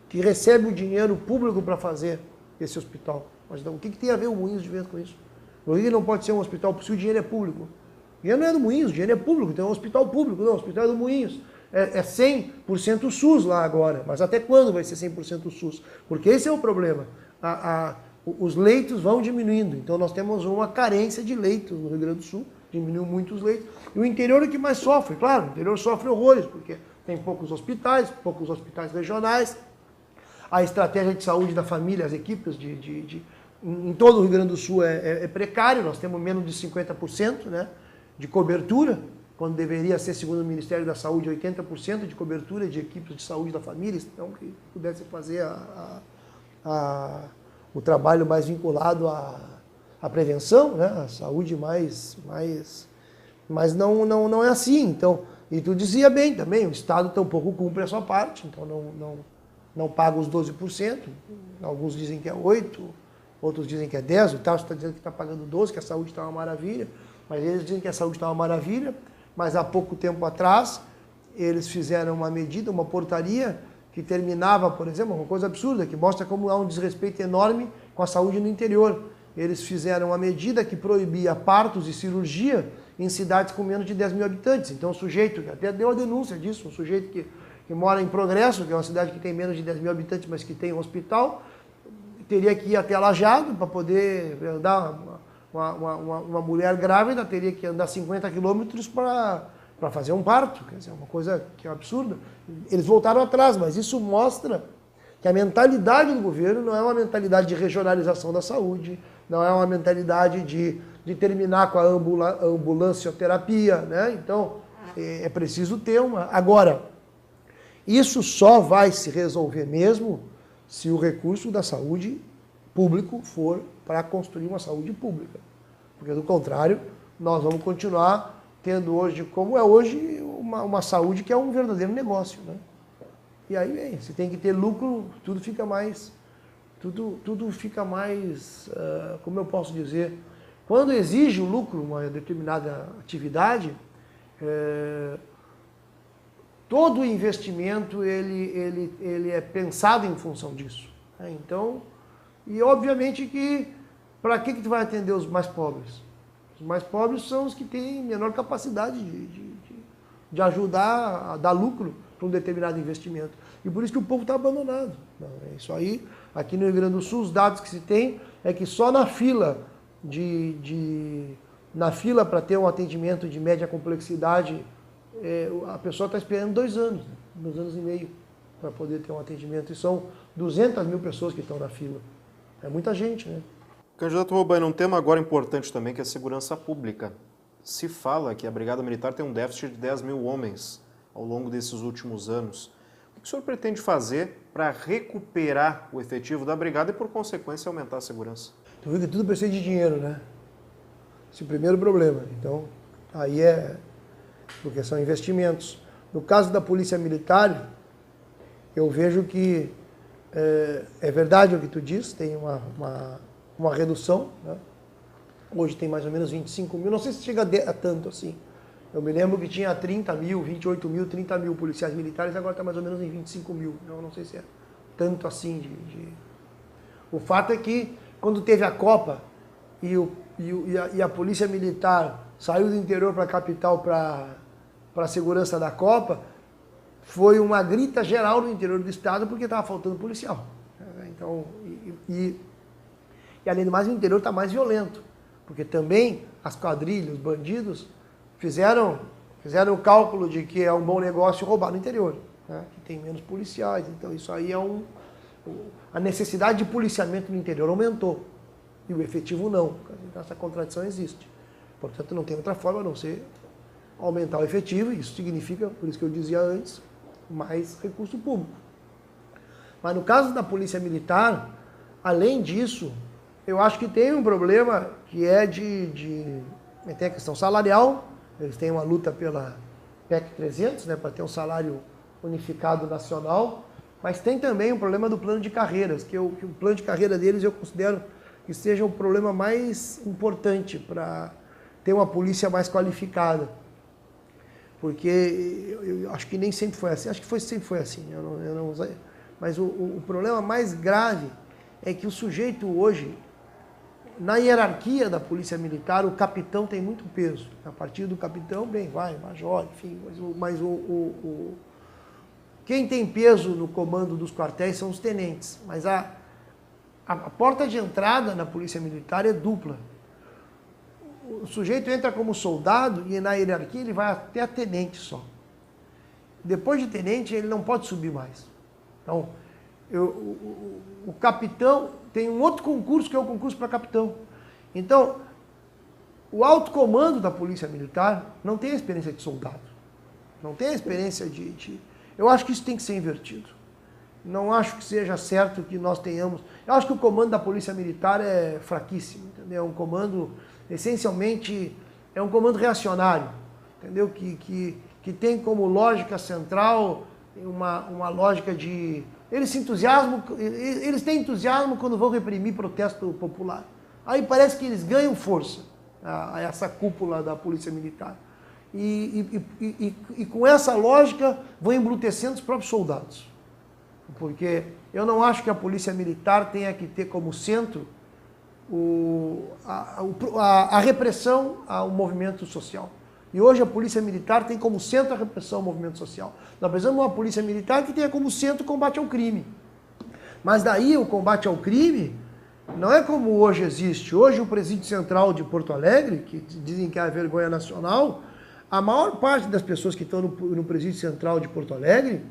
que recebe o dinheiro público para fazer esse hospital. Mas então, o que tem a ver o Moinhos de Vento com isso? Por que não pode ser um hospital se o dinheiro é público? O dinheiro não é do Moinhos, o dinheiro é público, então é um hospital público, não, o hospital é do Moinhos. É 100% SUS lá agora, mas até quando vai ser 100% SUS? Porque esse é o problema. Os leitos vão diminuindo, então nós temos uma carência de leitos no Rio Grande do Sul, diminuiu muito os leitos. E o interior é que mais sofre, claro, o interior sofre horrores, porque tem poucos hospitais regionais. A estratégia de saúde da família, as equipes em todo o Rio Grande do Sul é precário, nós temos menos de 50%, né, de cobertura, quando deveria ser, segundo o Ministério da Saúde, 80% de cobertura de equipes de saúde da família, então que pudesse fazer o trabalho mais vinculado à prevenção, né, à saúde mas não é assim. Então, e tu dizia bem também, o Estado tampouco cumpre a sua parte, então não paga os 12%, alguns dizem que é 8%, outros dizem que é 10%, o Tasso está dizendo que está pagando 12%, que a saúde está uma maravilha, mas eles dizem que a saúde está uma maravilha, mas há pouco tempo atrás eles fizeram uma medida, uma portaria que terminava, por exemplo, uma coisa absurda, que mostra como há um desrespeito enorme com a saúde no interior. Eles fizeram uma medida que proibia partos e cirurgia em cidades com menos de 10 mil habitantes. Então o sujeito, que até deu a denúncia disso, um sujeito que mora em Progresso, que é uma cidade que tem menos de 10 mil habitantes, mas que tem um hospital, teria que ir até Lajeado para poder andar. Uma mulher grávida teria que andar 50 quilômetros para fazer um parto. Quer dizer, uma coisa que é absurda. Eles voltaram atrás, mas isso mostra que a mentalidade do governo não é uma mentalidade de regionalização da saúde, não é uma mentalidade de terminar com a ambulancioterapia, né? Então, é preciso ter uma... Agora, isso só vai se resolver mesmo se o recurso da saúde público for para construir uma saúde pública. Porque, do contrário, nós vamos continuar tendo hoje, como é hoje, uma saúde que é um verdadeiro negócio, né? E aí, se tem que ter lucro, tudo fica mais, como eu posso dizer, quando exige o lucro, uma determinada atividade, todo o investimento ele é pensado em função disso, né? Então, e obviamente que, para que tu vai atender os mais pobres? Os mais pobres são os que têm menor capacidade de ajudar a dar lucro para um determinado investimento. E por isso que o povo está abandonado. É isso aí. Aqui no Rio Grande do Sul, os dados que se tem é que só na fila para ter um atendimento de média complexidade, a pessoa está esperando 2 anos, 2 anos e meio, para poder ter um atendimento. E são 200 mil pessoas que estão na fila. É muita gente, né? Candidato Robaina, um tema agora importante também, que é a segurança pública. Se fala que a Brigada Militar tem um déficit de 10 mil homens ao longo desses últimos anos. O que o senhor pretende fazer para recuperar o efetivo da Brigada e, por consequência, aumentar a segurança? Tu viu que tudo precisa de dinheiro, né? Esse é o primeiro problema. Então, aí porque são investimentos. No caso da Polícia Militar, eu vejo que é verdade o que tu diz, tem uma redução, né? Hoje tem mais ou menos 25 mil, não sei se chega a tanto assim. Eu me lembro que tinha 30 mil, 28 mil, 30 mil policiais militares, agora está mais ou menos em 25 mil. Eu não sei se é tanto assim. O fato é que quando teve a Copa e a Polícia Militar saiu do interior para a capital para a segurança da Copa, foi uma grita geral no interior do estado porque estava faltando policial. Então, e além do mais, o interior está mais violento, porque também as quadrilhas, os bandidos, fizeram o cálculo de que é um bom negócio roubar no interior, né? Que tem menos policiais. Então isso aí a necessidade de policiamento no interior aumentou e o efetivo não. Então, essa contradição existe. Portanto, não tem outra forma a não ser aumentar o efetivo. Isso significa, por isso que eu dizia antes, mais recurso público. Mas no caso da Polícia Militar, além disso, eu acho que tem um problema que é tem a questão salarial. Eles têm uma luta pela PEC 300, né, para ter um salário unificado nacional, mas tem também o problema do plano de carreiras, que o plano de carreira deles eu considero que seja o problema mais importante para ter uma polícia mais qualificada. Porque eu acho que nem sempre foi assim, acho que sempre foi assim, mas o problema mais grave é que o sujeito hoje, na hierarquia da Polícia Militar, o capitão tem muito peso. A partir do capitão, major, enfim, mas quem tem peso no comando dos quartéis são os tenentes. Mas a porta de entrada na Polícia Militar é dupla. O sujeito entra como soldado e na hierarquia ele vai até a tenente só. Depois de tenente, ele não pode subir mais. Então, o capitão tem um outro concurso que é o concurso para capitão. Então, o alto comando da Polícia Militar não tem a experiência de soldado. Não tem a experiência Eu acho que isso tem que ser invertido. Não acho que seja certo que nós tenhamos... Eu acho que o comando da Polícia Militar é fraquíssimo, entendeu? É um comando, essencialmente, é um comando reacionário, entendeu? Que tem como lógica central uma lógica de... Eles têm entusiasmo quando vão reprimir protesto popular. Aí parece que eles ganham força, essa cúpula da Polícia Militar. E com essa lógica vão embrutecendo os próprios soldados. Porque eu não acho que a Polícia Militar tenha que ter como centro a repressão ao movimento social. E hoje a Polícia Militar tem como centro a repressão ao movimento social. Nós precisamos de uma Polícia Militar que tenha como centro o combate ao crime. Mas daí o combate ao crime não é como hoje existe. Hoje o Presídio Central de Porto Alegre, que dizem que é a vergonha nacional, a maior parte das pessoas que estão no Presídio Central de Porto Alegre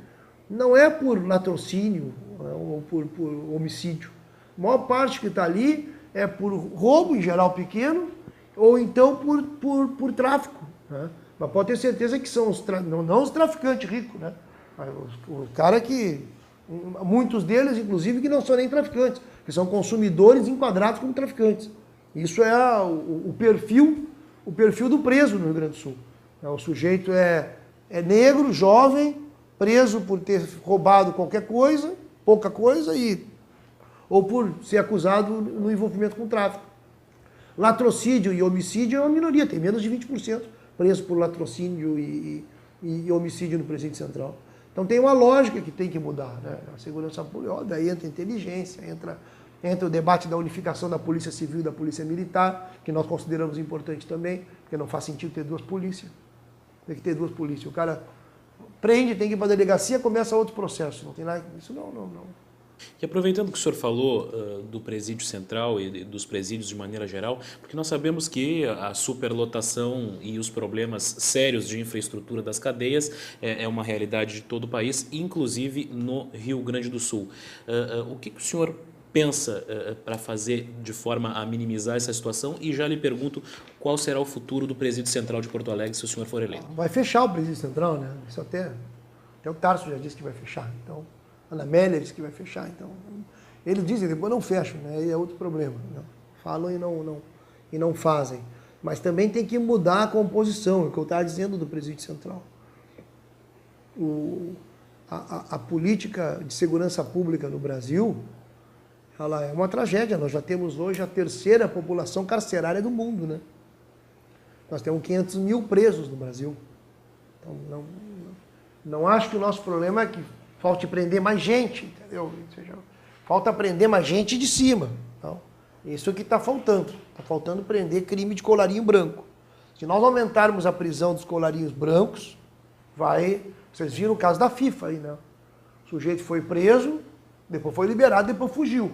não é por latrocínio ou por homicídio. A maior parte que está ali é por roubo, em geral pequeno, ou então por tráfico. Né? Mas pode ter certeza que são não os traficantes ricos, né? O cara que... Muitos deles, inclusive, que não são nem traficantes, que são consumidores enquadrados como traficantes. Isso é o perfil do preso no Rio Grande do Sul. O sujeito é negro, jovem, preso por ter roubado qualquer coisa, pouca coisa, ou por ser acusado no envolvimento com tráfico. Latrocínio e homicídio é uma minoria, tem menos de 20% preso por latrocínio e homicídio no Presídio Central. Então tem uma lógica que tem que mudar, né? A segurança pública, daí entra inteligência, entra entra o debate da unificação da Polícia Civil e da Polícia Militar, que nós consideramos importante também, porque não faz sentido ter duas polícias. Tem que ter duas polícias. O cara prende, tem que ir para a delegacia, começa outro processo. Não tem nada, isso não. E aproveitando que o senhor falou do presídio central e dos presídios de maneira geral, porque nós sabemos que a superlotação e os problemas sérios de infraestrutura das cadeias é uma realidade de todo o país, inclusive no Rio Grande do Sul. O que o senhor pensa para fazer de forma a minimizar essa situação? E já lhe pergunto qual será o futuro do presídio central de Porto Alegre se o senhor for eleito. Vai fechar o presídio central, né? Isso até o Tarso já disse que vai fechar. Então, a Ana Amélia disse que vai fechar. Então, eles dizem, depois não fecham, né? Aí é outro problema. Né? Falam e não fazem. Mas também tem que mudar a composição, é o que eu estava dizendo do presídio central. A política de segurança pública no Brasil, ela é uma tragédia. Nós já temos hoje a terceira população carcerária do mundo, né? Nós temos 500 mil presos no Brasil. Então, não acho que o nosso problema é que falte prender mais gente, entendeu? Ou seja, falta prender mais gente de cima. Então, isso é o que está faltando. Está faltando prender crime de colarinho branco. Se nós aumentarmos a prisão dos colarinhos brancos, Vocês viram o caso da FIFA aí, né? O sujeito foi preso, depois foi liberado, depois fugiu.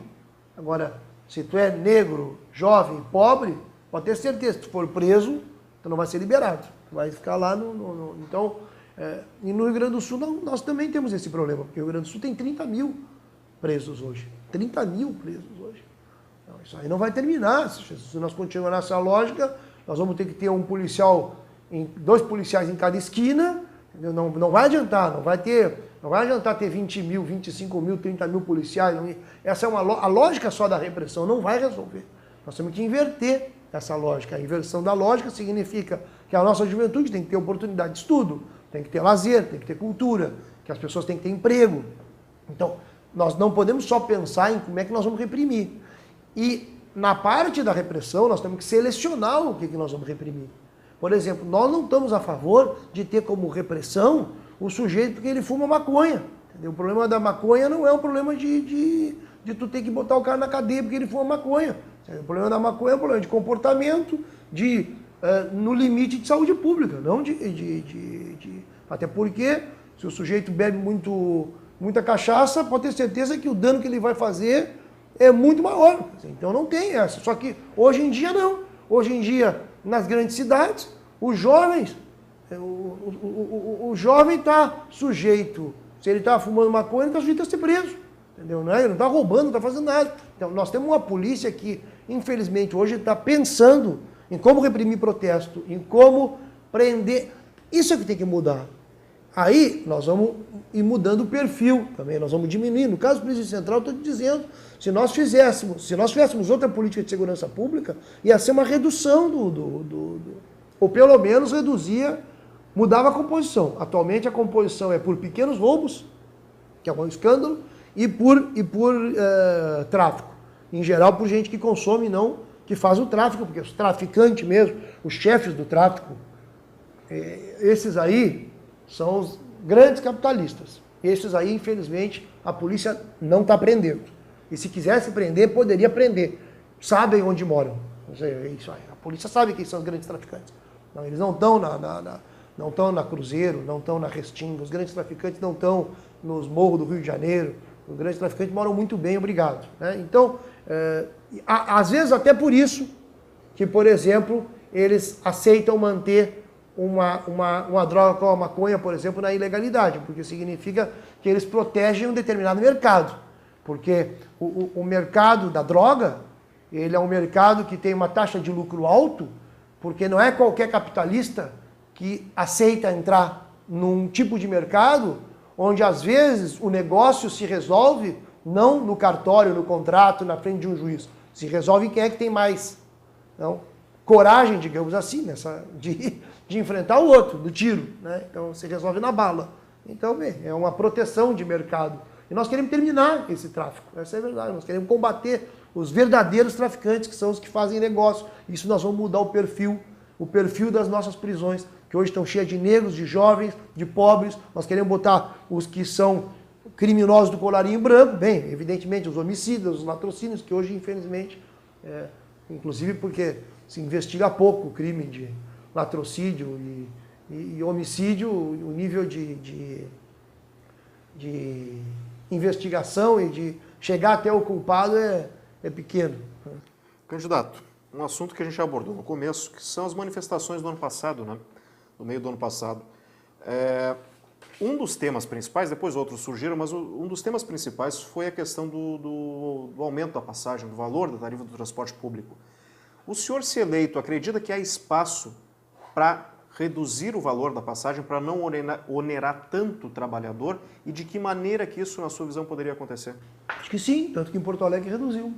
Agora, se tu é negro, jovem, pobre, pode ter certeza, se tu for preso, tu não vai ser liberado. Tu vai ficar lá Então, e no Rio Grande do Sul nós também temos esse problema, porque o Rio Grande do Sul tem 30 mil presos hoje. 30 mil presos hoje. Então, isso aí não vai terminar. Se nós continuarmos nessa lógica, nós vamos ter que ter dois policiais em cada esquina. Não vai adiantar, não vai adiantar ter 20 mil, 25 mil, 30 mil policiais. Essa é a lógica só da repressão, não vai resolver. Nós temos que inverter essa lógica. A inversão da lógica significa que a nossa juventude tem que ter oportunidade de estudo, tem que ter lazer, tem que ter cultura, que as pessoas têm que ter emprego. Então, nós não podemos só pensar em como é que nós vamos reprimir. E na parte da repressão, nós temos que selecionar o que nós vamos reprimir. Por exemplo, nós não estamos a favor de ter como repressão o sujeito porque ele fuma maconha. Entendeu? O problema da maconha não é um problema de tu ter que botar o cara na cadeia porque ele fuma maconha. O problema da maconha é um problema de comportamento, no limite de saúde pública. Não até porque, se o sujeito bebe muita cachaça, pode ter certeza que o dano que ele vai fazer é muito maior. Então não tem essa. Só que hoje em dia não. Hoje em dia, nas grandes cidades, os jovens, o jovem está sujeito, se ele está fumando maconha, ele está sujeito a ser preso. Entendeu? Ele não está roubando, não está fazendo nada. Então, nós temos uma polícia que, infelizmente, hoje está pensando em como reprimir protesto, em como prender. Isso é que tem que mudar. Aí, nós vamos ir mudando o perfil também, nós vamos diminuir. No caso do Presídio Central, eu estou te dizendo, se nós tivéssemos outra política de segurança pública, ia ser uma redução ou pelo menos mudava a composição. Atualmente a composição é por pequenos roubos, que é um escândalo, e por tráfico. Em geral, por gente que consome e não que faz o tráfico, porque os traficantes mesmo, os chefes do tráfico, esses aí são os grandes capitalistas. Esses aí, infelizmente, a polícia não está prendendo. E se quisesse prender, poderia prender. Sabem onde moram. É isso aí. A polícia sabe quem são os grandes traficantes. Não, eles não estão não estão na Cruzeiro, não estão na Restinga. Os grandes traficantes não estão nos morros do Rio de Janeiro. Os grandes traficantes moram muito bem, obrigado. Né? Então, às vezes até por isso que, por exemplo, eles aceitam manter uma droga como a maconha, por exemplo, na ilegalidade, porque significa que eles protegem um determinado mercado. Porque o mercado da droga, ele é um mercado que tem uma taxa de lucro alto, porque não é qualquer capitalista que aceita entrar num tipo de mercado onde, às vezes, o negócio se resolve não no cartório, no contrato, na frente de um juiz. Se resolve em quem é que tem mais coragem, digamos assim, de enfrentar o outro, do tiro. Né? Então, se resolve na bala. Então, é uma proteção de mercado. E nós queremos terminar esse tráfico. Essa é a verdade. Nós queremos combater os verdadeiros traficantes, que são os que fazem negócio. Isso nós vamos mudar o perfil das nossas prisões, que hoje estão cheias de negros, de jovens, de pobres. Nós queremos botar os que são criminosos do colarinho branco, bem, evidentemente os homicídios, os latrocínios, que hoje, infelizmente, inclusive porque se investiga pouco o crime de latrocínio e homicídio, o nível de investigação e de chegar até o culpado é pequeno. Candidato, um assunto que a gente abordou no começo, que são as manifestações do ano passado, né? No meio do ano passado. Um dos temas principais, depois outros surgiram, mas um dos temas principais foi a questão do aumento da passagem, do valor da tarifa do transporte público. O senhor, se eleito, acredita que há espaço para reduzir o valor da passagem, para não onerar tanto o trabalhador, e de que maneira que isso, na sua visão, poderia acontecer? Acho que sim, tanto que em Porto Alegre reduziu,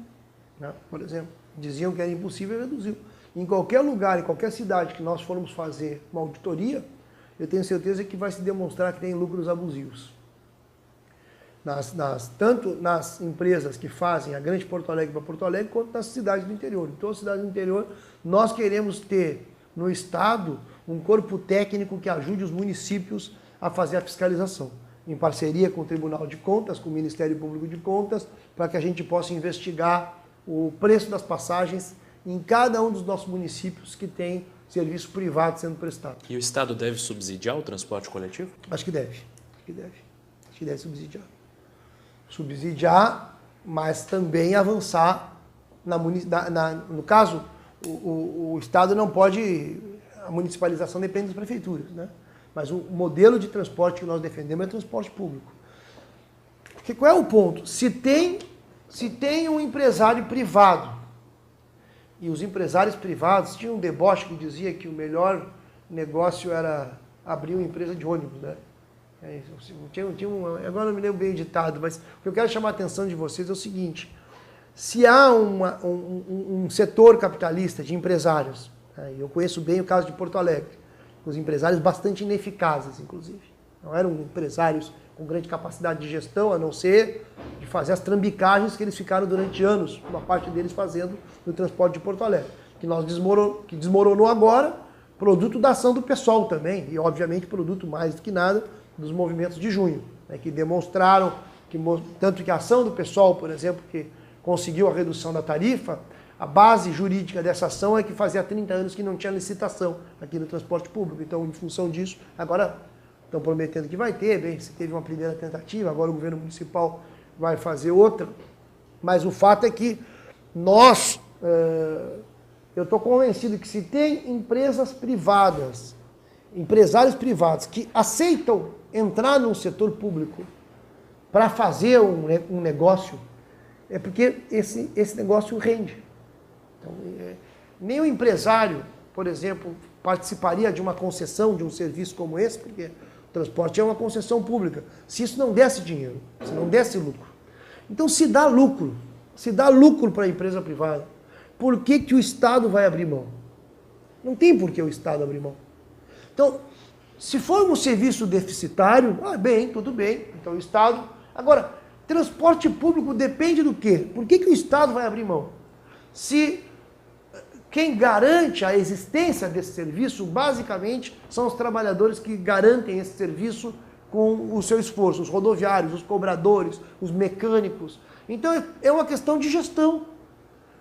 né? Por exemplo. Diziam que era impossível e reduziu. Em qualquer lugar, em qualquer cidade que nós formos fazer uma auditoria, eu tenho certeza que vai se demonstrar que tem lucros abusivos. Tanto nas empresas que fazem a Grande Porto Alegre para Porto Alegre, quanto nas cidades do interior. Em todas as cidades do interior, nós queremos ter no Estado um corpo técnico que ajude os municípios a fazer a fiscalização, em parceria com o Tribunal de Contas, com o Ministério Público de Contas, para que a gente possa investigar o preço das passagens em cada um dos nossos municípios que tem serviço privado sendo prestado. E o Estado deve subsidiar o transporte coletivo? Acho que deve. Acho que deve subsidiar. Subsidiar, mas também avançar no caso, o Estado não pode... A municipalização depende das prefeituras, né? Mas o modelo de transporte que nós defendemos é transporte público. Porque qual é o ponto? Se tem um empresário privado, e os empresários privados tinham um deboche que dizia que o melhor negócio era abrir uma empresa de ônibus, né? Agora não me lembro bem o ditado, mas o que eu quero chamar a atenção de vocês é o seguinte: se há um setor capitalista de empresários, né, eu conheço bem o caso de Porto Alegre, os empresários bastante ineficazes, inclusive. Não eram empresários com grande capacidade de gestão, a não ser de fazer as trambicagens que eles ficaram durante anos, uma parte deles fazendo no transporte de Porto Alegre, que desmoronou agora, produto da ação do pessoal também, e obviamente produto mais do que nada dos movimentos de junho, né, que demonstraram, tanto que a ação do pessoal, por exemplo, que conseguiu a redução da tarifa, a base jurídica dessa ação é que fazia 30 anos que não tinha licitação aqui no transporte público, então em função disso, agora estão prometendo que vai ter, bem, se teve uma primeira tentativa, agora o governo municipal vai fazer outra, mas o fato é que eu estou convencido que se tem empresas privadas, empresários privados que aceitam entrar no setor público para fazer um negócio, é porque esse negócio rende. Então, nem o empresário, por exemplo, participaria de uma concessão de um serviço como esse, porque o transporte é uma concessão pública, se isso não desse dinheiro, se não desse lucro. Então, se dá lucro para a empresa privada, por que o Estado vai abrir mão? Não tem por que o Estado abrir mão. Então, se for um serviço deficitário, tudo bem, então o Estado... Agora, transporte público depende do quê? Por que o Estado vai abrir mão? Se quem garante a existência desse serviço, basicamente, são os trabalhadores que garantem esse serviço com o seu esforço, os rodoviários, os cobradores, os mecânicos. Então, é uma questão de gestão.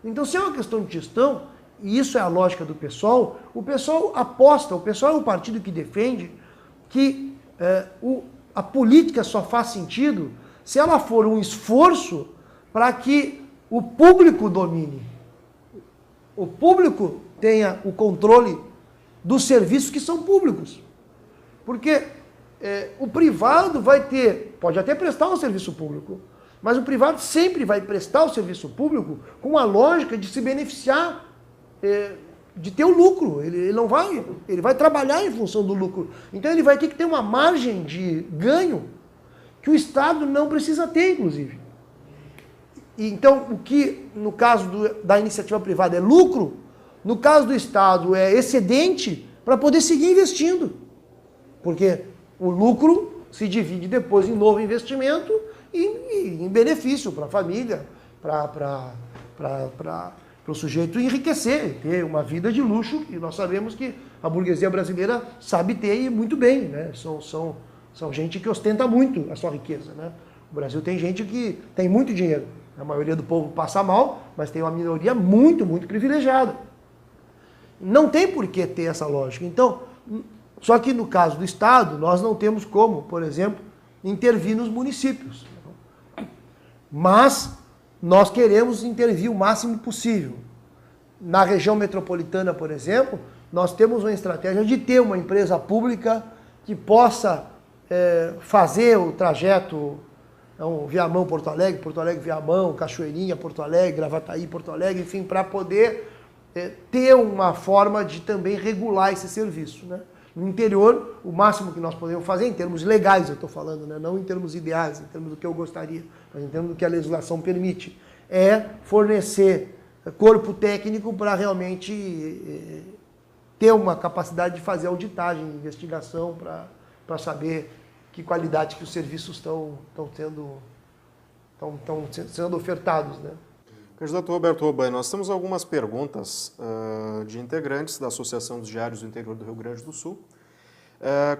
Então, se é uma questão de gestão, e isso é a lógica do PSOL, o PSOL aposta, o PSOL é um partido que defende que a política só faz sentido se ela for um esforço para que o público domine. O público tenha o controle dos serviços que são públicos. Porque o privado pode até prestar um serviço público, mas o privado sempre vai prestar o serviço público com a lógica de se beneficiar, de ter o lucro. Ele vai trabalhar em função do lucro. Então ele vai ter que ter uma margem de ganho que o Estado não precisa ter, inclusive. Então, o que no caso da iniciativa privada é lucro, no caso do Estado é excedente para poder seguir investindo. Porque o lucro se divide depois em novo investimento e em benefício para a família, para o sujeito enriquecer, ter uma vida de luxo, e nós sabemos que a burguesia brasileira sabe ter e muito bem, né? São gente que ostenta muito a sua riqueza, né? O Brasil tem gente que tem muito dinheiro. A maioria do povo passa mal, mas tem uma minoria muito, muito privilegiada. Não tem por que ter essa lógica. Então, só que no caso do Estado, nós não temos como, por exemplo, intervir nos municípios. Mas nós queremos intervir o máximo possível. Na região metropolitana, por exemplo, nós temos uma estratégia de ter uma empresa pública que possa fazer o trajeto Viamão, Porto Alegre, Viamão, Cachoeirinha, Porto Alegre, Gravataí, Porto Alegre, enfim, para poder ter uma forma de também regular esse serviço, né? No interior, o máximo que nós podemos fazer, em termos legais eu estou falando, né? Não em termos ideais, em termos do que eu gostaria, mas em termos do que a legislação permite, é fornecer corpo técnico para realmente ter uma capacidade de fazer auditagem, investigação, para saber que qualidade que os serviços estão sendo ofertados, né? Candidato Roberto Robaini, nós temos algumas perguntas de integrantes da Associação dos Diários do Interior do Rio Grande do Sul.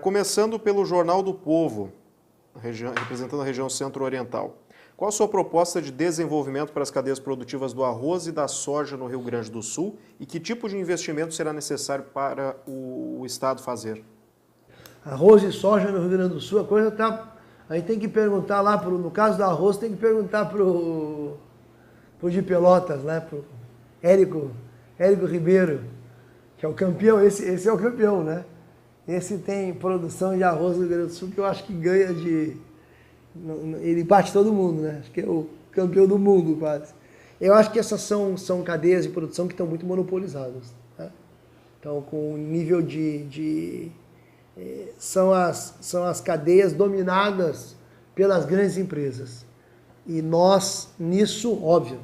Começando pelo Jornal do Povo, representando a região centro-oriental. Qual a sua proposta de desenvolvimento para as cadeias produtivas do arroz e da soja no Rio Grande do Sul e que tipo de investimento será necessário para o Estado fazer? Arroz e soja no Rio Grande do Sul, a coisa está... A gente tem que perguntar lá, no caso do arroz, tem que perguntar para o de Pelotas, né? Pro Érico Ribeiro, que é o campeão, esse é o campeão, né? Esse tem produção de arroz no Rio Grande do Sul que eu acho que ganha de... Ele bate todo mundo, né? Acho que é o campeão do mundo, quase. Eu acho que essas são cadeias de produção que estão muito monopolizadas, né? Então, com o nível são as cadeias dominadas pelas grandes empresas. E nós, nisso, óbvio,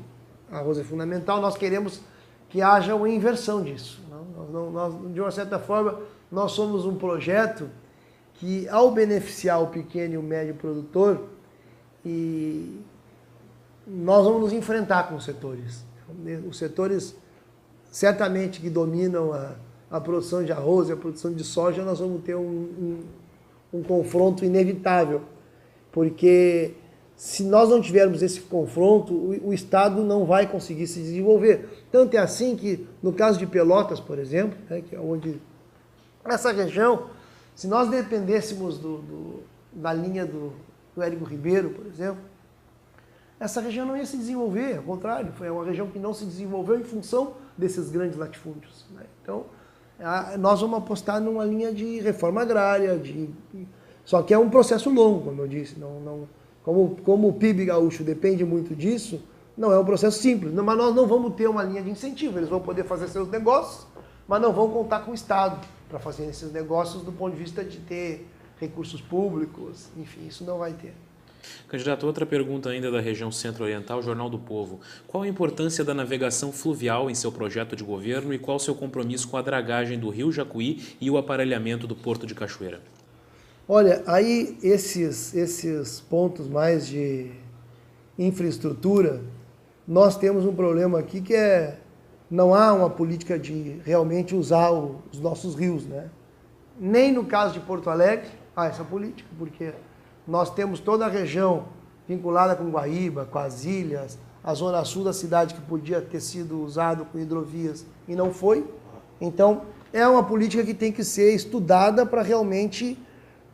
arroz é fundamental, nós queremos que haja uma inversão disso. Nós, de uma certa forma, nós somos um projeto que, ao beneficiar o pequeno e o médio produtor, nós vamos nos enfrentar com os setores. Os setores, certamente, que dominam a produção de arroz e a produção de soja, nós vamos ter um confronto inevitável, porque se nós não tivermos esse confronto, o Estado não vai conseguir se desenvolver. Tanto é assim que, no caso de Pelotas, por exemplo, né, que é onde essa região, se nós dependêssemos da linha do Érico Ribeiro, por exemplo, essa região não ia se desenvolver, ao contrário, foi uma região que não se desenvolveu em função desses grandes latifúndios, né? Então, nós vamos apostar numa linha de reforma agrária, só que é um processo longo, como eu disse, como o PIB gaúcho depende muito disso, não é um processo simples, mas nós não vamos ter uma linha de incentivo, eles vão poder fazer seus negócios, mas não vão contar com o Estado para fazer esses negócios do ponto de vista de ter recursos públicos, enfim, isso não vai ter. Candidato, outra pergunta ainda da região centro-oriental, Jornal do Povo. Qual a importância da navegação fluvial em seu projeto de governo e qual o seu compromisso com a dragagem do Rio Jacuí e o aparelhamento do Porto de Cachoeira? Olha, aí esses pontos mais de infraestrutura, nós temos um problema aqui que não há uma política de realmente usar os nossos rios, né? Nem no caso de Porto Alegre há essa política, porque nós temos toda a região vinculada com Guaíba, com as ilhas, a zona sul da cidade que podia ter sido usado com hidrovias e não foi. Então, é uma política que tem que ser estudada para realmente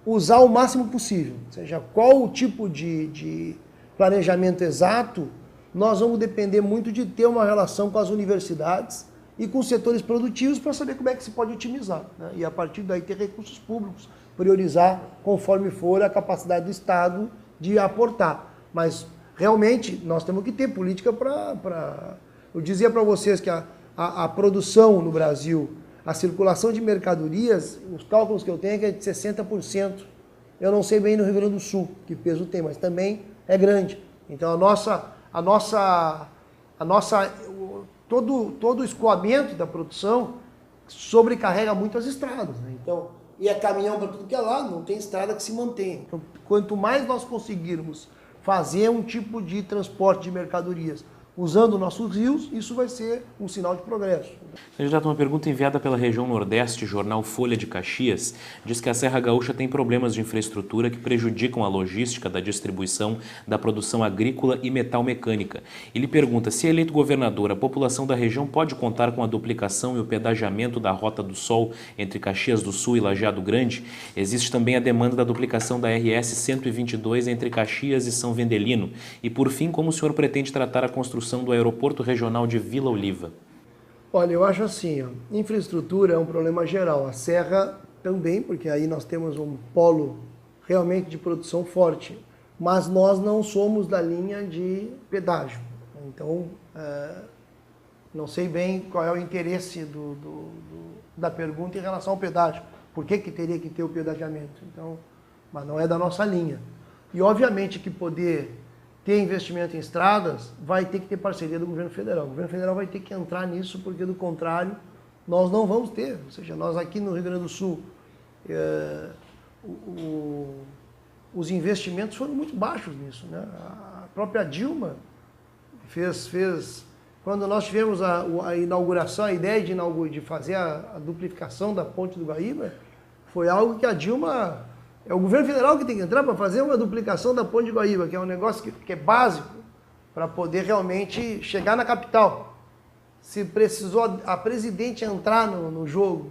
usar o máximo possível. Ou seja, qual o tipo de planejamento exato, nós vamos depender muito de ter uma relação com as universidades e com os setores produtivos para saber como é que se pode otimizar, né? E a partir daí ter recursos públicos, priorizar conforme for a capacidade do Estado de aportar. Mas realmente nós temos que ter política para... Eu dizia para vocês que a produção no Brasil, a circulação de mercadorias, os cálculos que eu tenho é de 60%. Eu não sei bem no Rio Grande do Sul que peso tem, mas também é grande. Então todo o escoamento da produção sobrecarrega muito as estradas, né? Então, e é caminhão para tudo que é lado, não tem estrada que se mantenha. Então, quanto mais nós conseguirmos fazer um tipo de transporte de mercadorias usando nossos rios, isso vai ser um sinal de progresso. Candidato, uma pergunta enviada pela região Nordeste, jornal Folha de Caxias, diz que a Serra Gaúcha tem problemas de infraestrutura que prejudicam a logística da distribuição da produção agrícola e metal-mecânica. Ele pergunta, se eleito governador, a população da região pode contar com a duplicação e o pedagiamento da Rota do Sol entre Caxias do Sul e Lajeado Grande? Existe também a demanda da duplicação da RS 122 entre Caxias e São Vendelino. E, por fim, como o senhor pretende tratar a construção do aeroporto regional de Vila Oliva? Olha, eu acho assim, infraestrutura é um problema geral, a Serra também, porque aí nós temos um polo realmente de produção forte, mas nós não somos da linha de pedágio. Então, não sei bem qual é o interesse da pergunta em relação ao pedágio. Por que teria que ter o pedagiamento? Então, mas não é da nossa linha. E obviamente que poder ter investimento em estradas, vai ter que ter parceria do governo federal. O governo federal vai ter que entrar nisso, porque do contrário, nós não vamos ter. Ou seja, nós aqui no Rio Grande do Sul, os investimentos foram muito baixos nisso, né? A própria Dilma fez quando nós tivemos a inauguração, a ideia de fazer a duplicação da Ponte do Guaíba, foi algo que a Dilma... É o governo federal que tem que entrar para fazer uma duplicação da Ponte de Guaíba, que é um negócio que é básico para poder realmente chegar na capital. Se precisou a presidente entrar no jogo,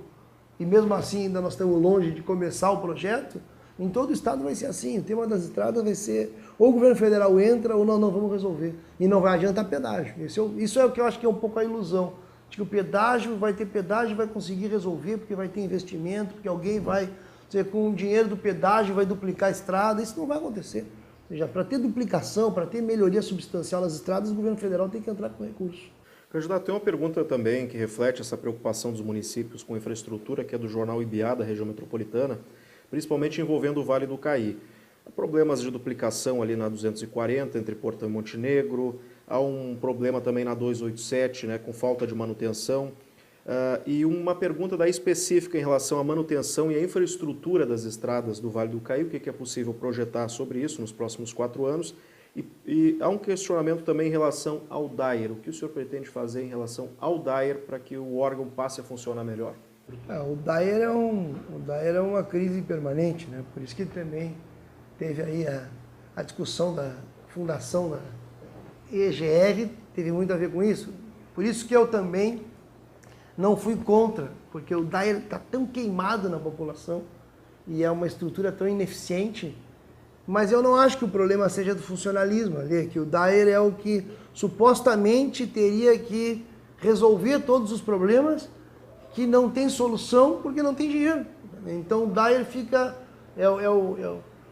e mesmo assim ainda nós estamos longe de começar o projeto, em todo o estado vai ser assim. O tema das estradas vai ser ou o governo federal entra ou nós não vamos resolver. E não vai adiantar pedágio. Isso é o que eu acho que é um pouco a ilusão. De que o pedágio vai ter pedágio e vai conseguir resolver, porque vai ter investimento, porque alguém vai... com o dinheiro do pedágio vai duplicar a estrada, isso não vai acontecer. Ou seja, para ter duplicação, para ter melhoria substancial nas estradas, o governo federal tem que entrar com recursos. Candidato, tem uma pergunta também que reflete essa preocupação dos municípios com infraestrutura, que é do jornal Ibiá, da região metropolitana, principalmente envolvendo o Vale do Caí. Há problemas de duplicação ali na 240, entre Portão e Montenegro, há um problema também na 287, né, com falta de manutenção. E uma pergunta daí específica em relação à manutenção e à infraestrutura das estradas do Vale do Caí, o que é possível projetar sobre isso nos próximos 4 anos. E há um questionamento também em relação ao DAER. O que o senhor pretende fazer em relação ao DAER para que o órgão passe a funcionar melhor? O DAER é uma crise permanente, né? Por isso que também teve aí a discussão da fundação da EGR, teve muito a ver com isso. Por isso que eu também não fui contra, porque o DAER está tão queimado na população e é uma estrutura tão ineficiente, mas eu não acho que o problema seja do funcionalismo ali, que o DAER é o que supostamente teria que resolver todos os problemas que não tem solução porque não tem dinheiro. Então o DAER fica...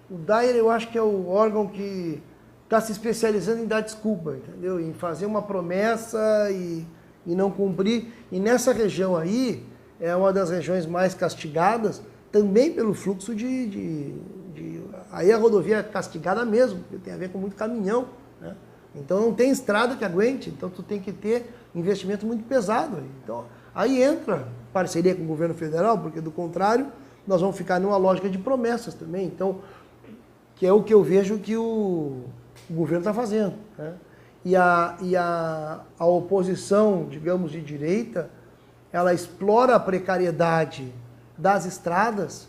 o DAER eu acho que é o órgão que está se especializando em dar desculpa, entendeu? Em fazer uma promessa e não cumprir. E nessa região aí, é uma das regiões mais castigadas, também pelo fluxo aí a rodovia é castigada mesmo, porque tem a ver com muito caminhão, né? Então não tem estrada que aguente, então tu tem que ter investimento muito pesado aí. Então, aí entra parceria com o governo federal, porque do contrário, nós vamos ficar numa lógica de promessas também. Então, que é o que eu vejo que o governo está fazendo, né? E a oposição, digamos, de direita, ela explora a precariedade das estradas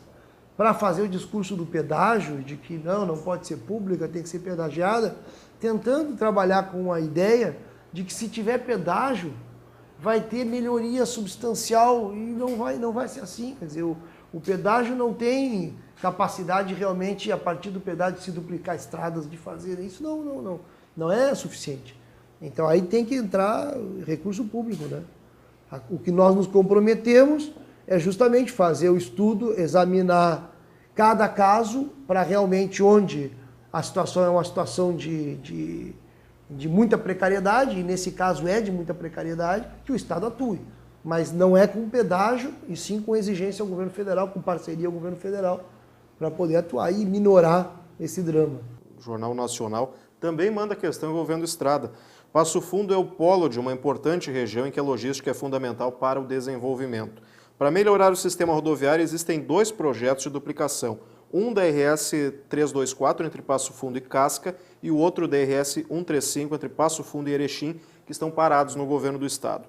para fazer o discurso do pedágio, de que não pode ser pública, tem que ser pedagiada, tentando trabalhar com a ideia de que se tiver pedágio, vai ter melhoria substancial, e não vai ser assim. Quer dizer, o pedágio não tem capacidade realmente, a partir do pedágio, de se duplicar estradas, de fazer isso, não é suficiente. Então aí tem que entrar recurso público, né? O que nós nos comprometemos é justamente fazer o estudo, examinar cada caso para realmente onde a situação é uma situação de muita precariedade, e nesse caso é de muita precariedade, que o Estado atue. Mas não é com pedágio, e sim com exigência ao governo federal, com parceria ao governo federal, para poder atuar e minorar esse drama. O Jornal Nacional também manda questão envolvendo estrada. Passo Fundo é o polo de uma importante região em que a logística é fundamental para o desenvolvimento. Para melhorar o sistema rodoviário, existem 2 projetos de duplicação. um da RS 324 entre Passo Fundo e Casca e o outro da RS 135 entre Passo Fundo e Erechim, que estão parados no governo do estado.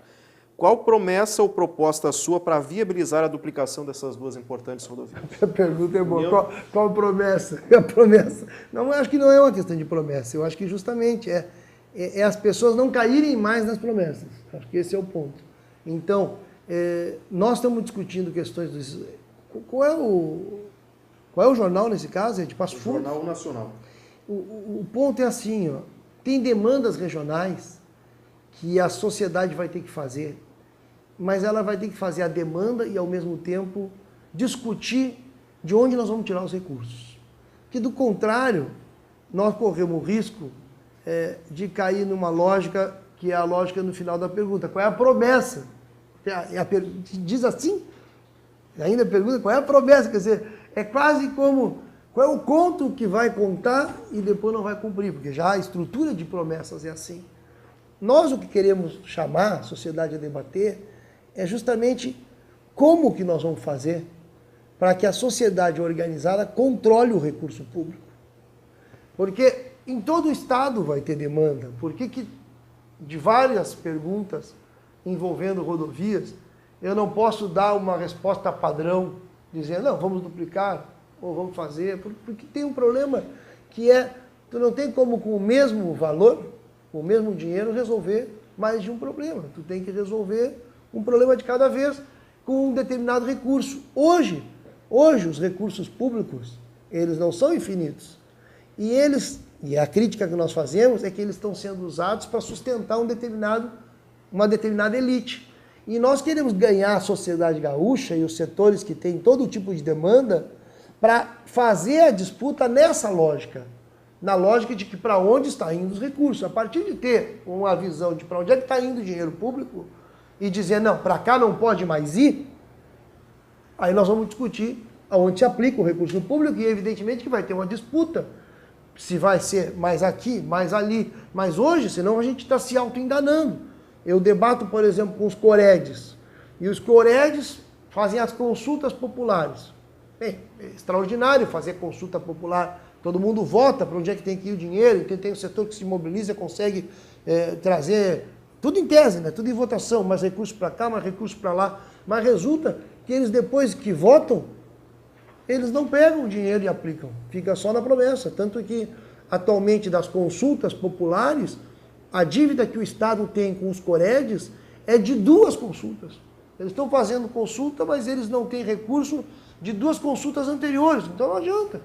Qual promessa ou proposta sua para viabilizar a duplicação dessas duas importantes rodovias? A pergunta é boa. Qual promessa? A promessa. Não, eu acho que não é uma questão de promessa. Eu acho que justamente é as pessoas não caírem mais nas promessas. Acho que esse é o ponto. Então, nós estamos discutindo questões dos... Qual é o jornal nesse caso? É de Passo Fundo? Jornal Nacional. O ponto é assim, ó, tem demandas regionais que a sociedade vai ter que fazer, mas ela vai ter que fazer a demanda e, ao mesmo tempo, discutir de onde nós vamos tirar os recursos. Porque, do contrário, nós corremos o risco de cair numa lógica que é a lógica no final da pergunta. Qual é a promessa? Diz assim, ainda pergunta qual é a promessa, quer dizer, é quase como qual é o conto que vai contar e depois não vai cumprir, porque já a estrutura de promessas é assim. Nós o que queremos chamar a sociedade a debater é justamente como que nós vamos fazer para que a sociedade organizada controle o recurso público. Porque em todo o estado vai ter demanda. Por que de várias perguntas envolvendo rodovias, eu não posso dar uma resposta padrão, dizendo, não, vamos duplicar, ou vamos fazer, porque tem um problema que tu não tem como com o mesmo valor, com o mesmo dinheiro, resolver mais de um problema. Tu tem que resolver um problema de cada vez com um determinado recurso. Hoje os recursos públicos, eles não são infinitos. E a crítica que nós fazemos é que eles estão sendo usados para sustentar uma determinada elite. E nós queremos ganhar a sociedade gaúcha e os setores que têm todo tipo de demanda para fazer a disputa nessa lógica. Na lógica de que para onde está indo os recursos. A partir de ter uma visão de para onde é que está indo o dinheiro público e dizer, não, para cá não pode mais ir, aí nós vamos discutir aonde se aplica o recurso público e evidentemente que vai ter uma disputa se vai ser mais aqui, mais ali. Mas hoje, senão a gente está se auto-enganando. Eu debato, por exemplo, com os Coredes. E os Coredes fazem as consultas populares. Bem, é extraordinário fazer consulta popular. Todo mundo vota para onde é que tem que ir o dinheiro. Então tem o setor que se mobiliza, consegue trazer... Tudo em tese, né? Tudo em votação. Mais recursos para cá, mais recursos para lá. Mas resulta que eles, depois que votam, eles não pegam o dinheiro e aplicam. Fica só na promessa. Tanto que, atualmente, das consultas populares, a dívida que o Estado tem com os Coredes é de 2 consultas. Eles estão fazendo consulta, mas eles não têm recurso de 2 consultas anteriores. Então não adianta.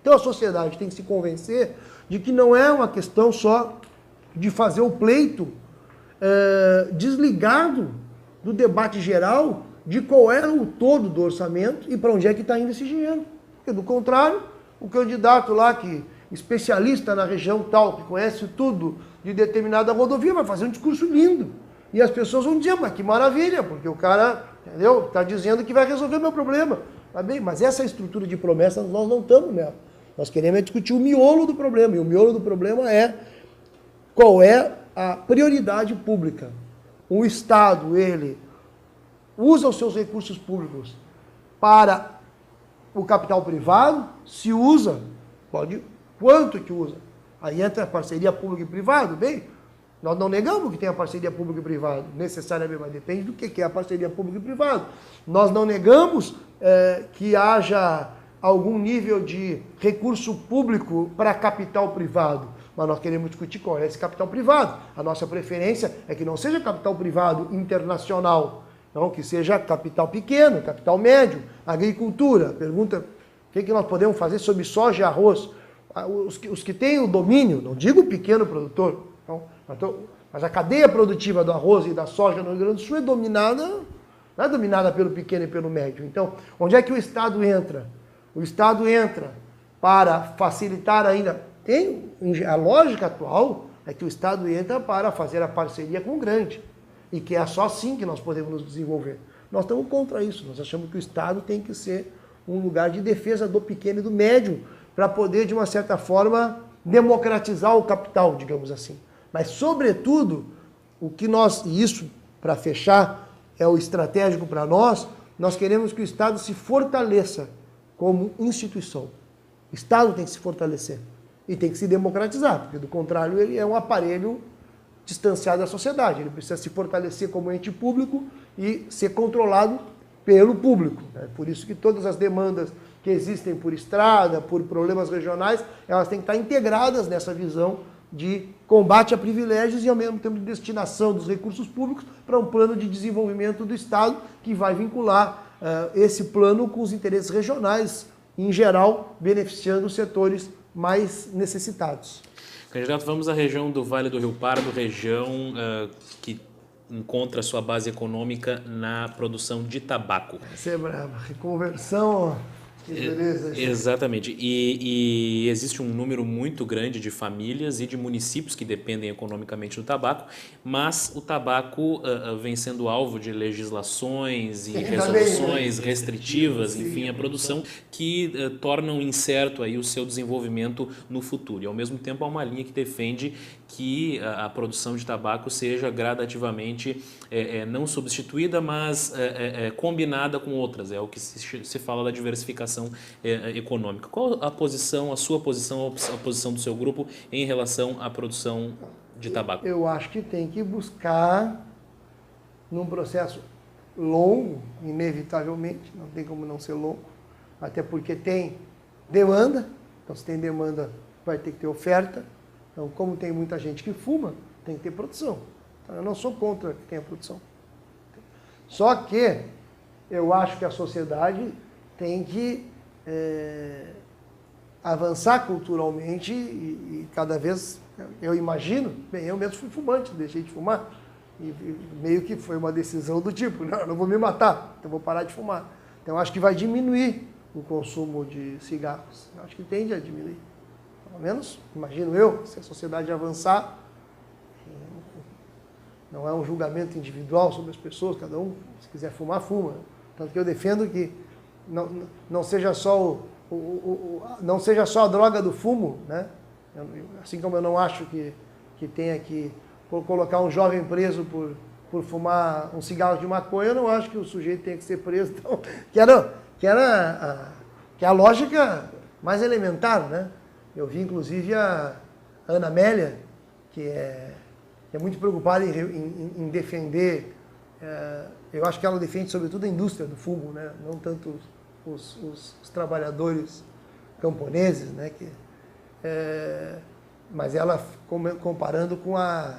Então a sociedade tem que se convencer de que não é uma questão só de fazer o pleito desligado do debate geral de qual é o todo do orçamento e para onde é que está indo esse dinheiro. Porque, do contrário, o candidato lá, que especialista na região tal, que conhece tudo de determinada rodovia, vai fazer um discurso lindo. E as pessoas vão dizer, mas que maravilha, porque o cara, entendeu, está dizendo que vai resolver o meu problema. Tá bem, mas essa estrutura de promessas nós não estamos nela. Nós queremos discutir o miolo do problema. E o miolo do problema é qual é a prioridade pública. O Estado, ele usa os seus recursos públicos para o capital privado, se usa, pode, quanto que usa? Aí entra a parceria pública e privado, bem, nós não negamos que tem a parceria pública e privado, necessariamente, mas depende do que é a parceria pública e privado. Nós não negamos que haja algum nível de recurso público para capital privado, mas nós queremos discutir qual é esse capital privado. A nossa preferência é que não seja capital privado internacional, não, que seja capital pequeno, capital médio, agricultura. Pergunta, o que nós podemos fazer sobre soja e arroz? Os que têm o domínio, não digo o pequeno produtor, não, mas a cadeia produtiva do arroz e da soja no Rio Grande do Sul não é dominada pelo pequeno e pelo médio. Então, onde é que o Estado entra? O Estado entra para facilitar ainda. A lógica atual é que o Estado entra para fazer a parceria com o grande. E que é só assim que nós podemos nos desenvolver. Nós estamos contra isso. Nós achamos que o Estado tem que ser um lugar de defesa do pequeno e do médio, para poder, de uma certa forma, democratizar o capital, digamos assim. Mas, sobretudo, e isso, para fechar, é o estratégico para nós queremos que o Estado se fortaleça como instituição. O Estado tem que se fortalecer e tem que se democratizar, porque do contrário ele é um aparelho distanciado da sociedade. Ele precisa se fortalecer como ente público e ser controlado pelo público. É por isso que todas as demandas que existem por estrada, por problemas regionais, elas têm que estar integradas nessa visão de combate a privilégios e, ao mesmo tempo, de destinação dos recursos públicos para um plano de desenvolvimento do Estado que vai vincular esse plano com os interesses regionais, em geral, beneficiando os setores mais necessitados. Candidato, vamos à região do Vale do Rio Pardo, região que encontra sua base econômica na produção de tabaco. Essa é brava. Reconversão, que beleza. Exatamente. E existe um número muito grande de famílias e de municípios que dependem economicamente do tabaco, mas o tabaco vem sendo alvo de legislações e resoluções restritivas, enfim, a produção que tornam incerto aí o seu desenvolvimento no futuro. E, ao mesmo tempo, há uma linha que defende que a produção de tabaco seja gradativamente não substituída, mas combinada com outras. É o que se fala da diversificação econômica. Qual a sua posição, a posição do seu grupo em relação à produção de tabaco? Eu acho que tem que buscar, num processo longo, inevitavelmente, não tem como não ser longo, até porque tem demanda, então se tem demanda vai ter que ter oferta. Então, como tem muita gente que fuma, tem que ter produção. Então, eu não sou contra que tenha produção. Só que eu acho que a sociedade tem que avançar culturalmente e cada vez, eu imagino, bem, eu mesmo fui fumante, deixei de fumar, e meio que foi uma decisão do tipo, não vou me matar, então vou parar de fumar. Então, eu acho que vai diminuir o consumo de cigarros. Eu acho que tende a diminuir. Pelo menos, imagino eu, se a sociedade avançar, não é um julgamento individual sobre as pessoas, cada um, se quiser fumar, fuma. Tanto que eu defendo que não seja só não seja só a droga do fumo, né? Assim como eu não acho que tenha que colocar um jovem preso por fumar um cigarro de maconha, eu não acho que o sujeito tenha que ser preso. Então, que é a lógica mais elementar, né? Eu vi, inclusive, a Ana Amélia, que é muito preocupada em defender, eu acho que ela defende, sobretudo, a indústria do fumo, né? Não tanto os trabalhadores camponeses, né? Mas ela comparando com a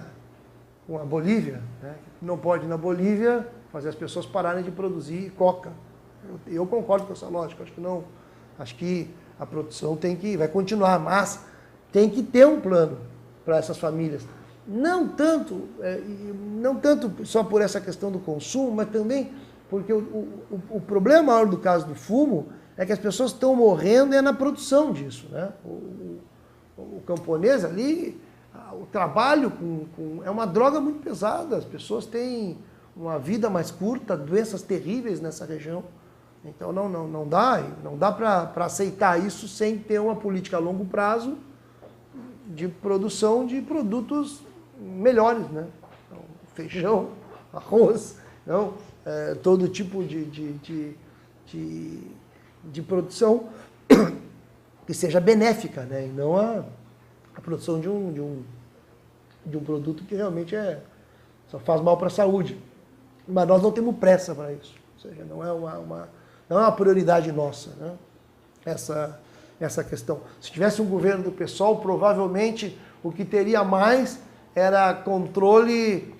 Bolívia, né? Não pode, na Bolívia, fazer as pessoas pararem de produzir coca. Eu concordo com essa lógica, acho que a produção vai continuar, mas tem que ter um plano para essas famílias. Não tanto só por essa questão do consumo, mas também porque o problema maior do caso do fumo é que as pessoas estão morrendo na produção disso, né? O camponês ali, o trabalho é uma droga muito pesada, as pessoas têm uma vida mais curta, doenças terríveis nessa região. Então não dá para aceitar isso sem ter uma política a longo prazo de produção de produtos melhores, né? Então, feijão, arroz, então, todo tipo de produção que seja benéfica, né? E não a produção de um produto que realmente só faz mal para a saúde. Mas nós não temos pressa para isso. Ou seja, não é uma prioridade nossa, né? Essa questão. Se tivesse um governo do PSOL, provavelmente o que teria mais era controle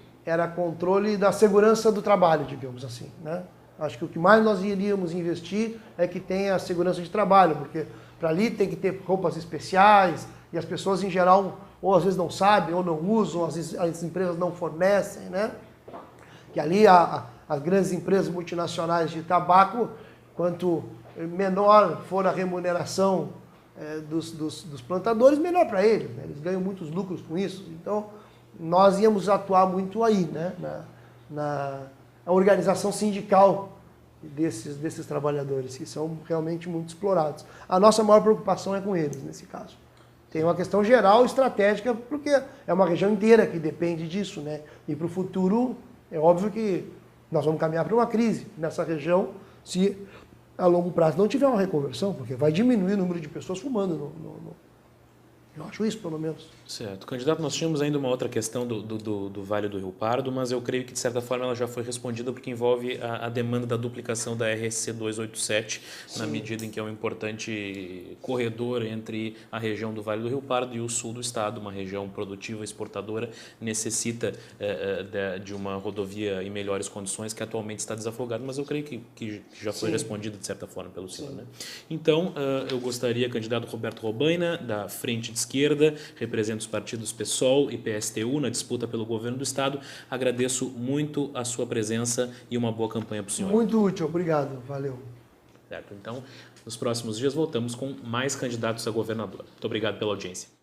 da segurança do trabalho, digamos assim, né? Acho que o que mais nós iríamos investir é que tenha a segurança de trabalho, porque para ali tem que ter roupas especiais e as pessoas em geral ou às vezes não sabem ou não usam, as empresas não fornecem, né? Que ali as grandes empresas multinacionais de tabaco, quanto menor for a remuneração dos plantadores, melhor para eles, né? Eles ganham muitos lucros com isso. Então, nós íamos atuar muito aí, né? Na organização sindical desses trabalhadores, que são realmente muito explorados. A nossa maior preocupação é com eles, nesse caso. Tem uma questão geral, estratégica, porque é uma região inteira que depende disso, né? E para o futuro, é óbvio que nós vamos caminhar para uma crise nessa região se a longo prazo não tiver uma reconversão, porque vai diminuir o número de pessoas fumando. Eu acho isso, pelo menos. Certo. Candidato, nós tínhamos ainda uma outra questão do Vale do Rio Pardo, mas eu creio que, de certa forma, ela já foi respondida porque envolve a demanda da duplicação da RSC 287, na medida em que é um importante corredor entre a região do Vale do Rio Pardo e o sul do estado, uma região produtiva, exportadora, necessita de uma rodovia em melhores condições, que atualmente está desafogada, mas eu creio que já foi respondida, de certa forma, pelo senhor. Né? Então, eu gostaria, candidato Roberto Robaina, da Frente de Esquerda, representa os partidos PSOL e PSTU na disputa pelo governo do estado. Agradeço muito a sua presença e uma boa campanha para o senhor. Muito útil, obrigado, valeu. Certo, então, nos próximos dias voltamos com mais candidatos a governador. Muito obrigado pela audiência.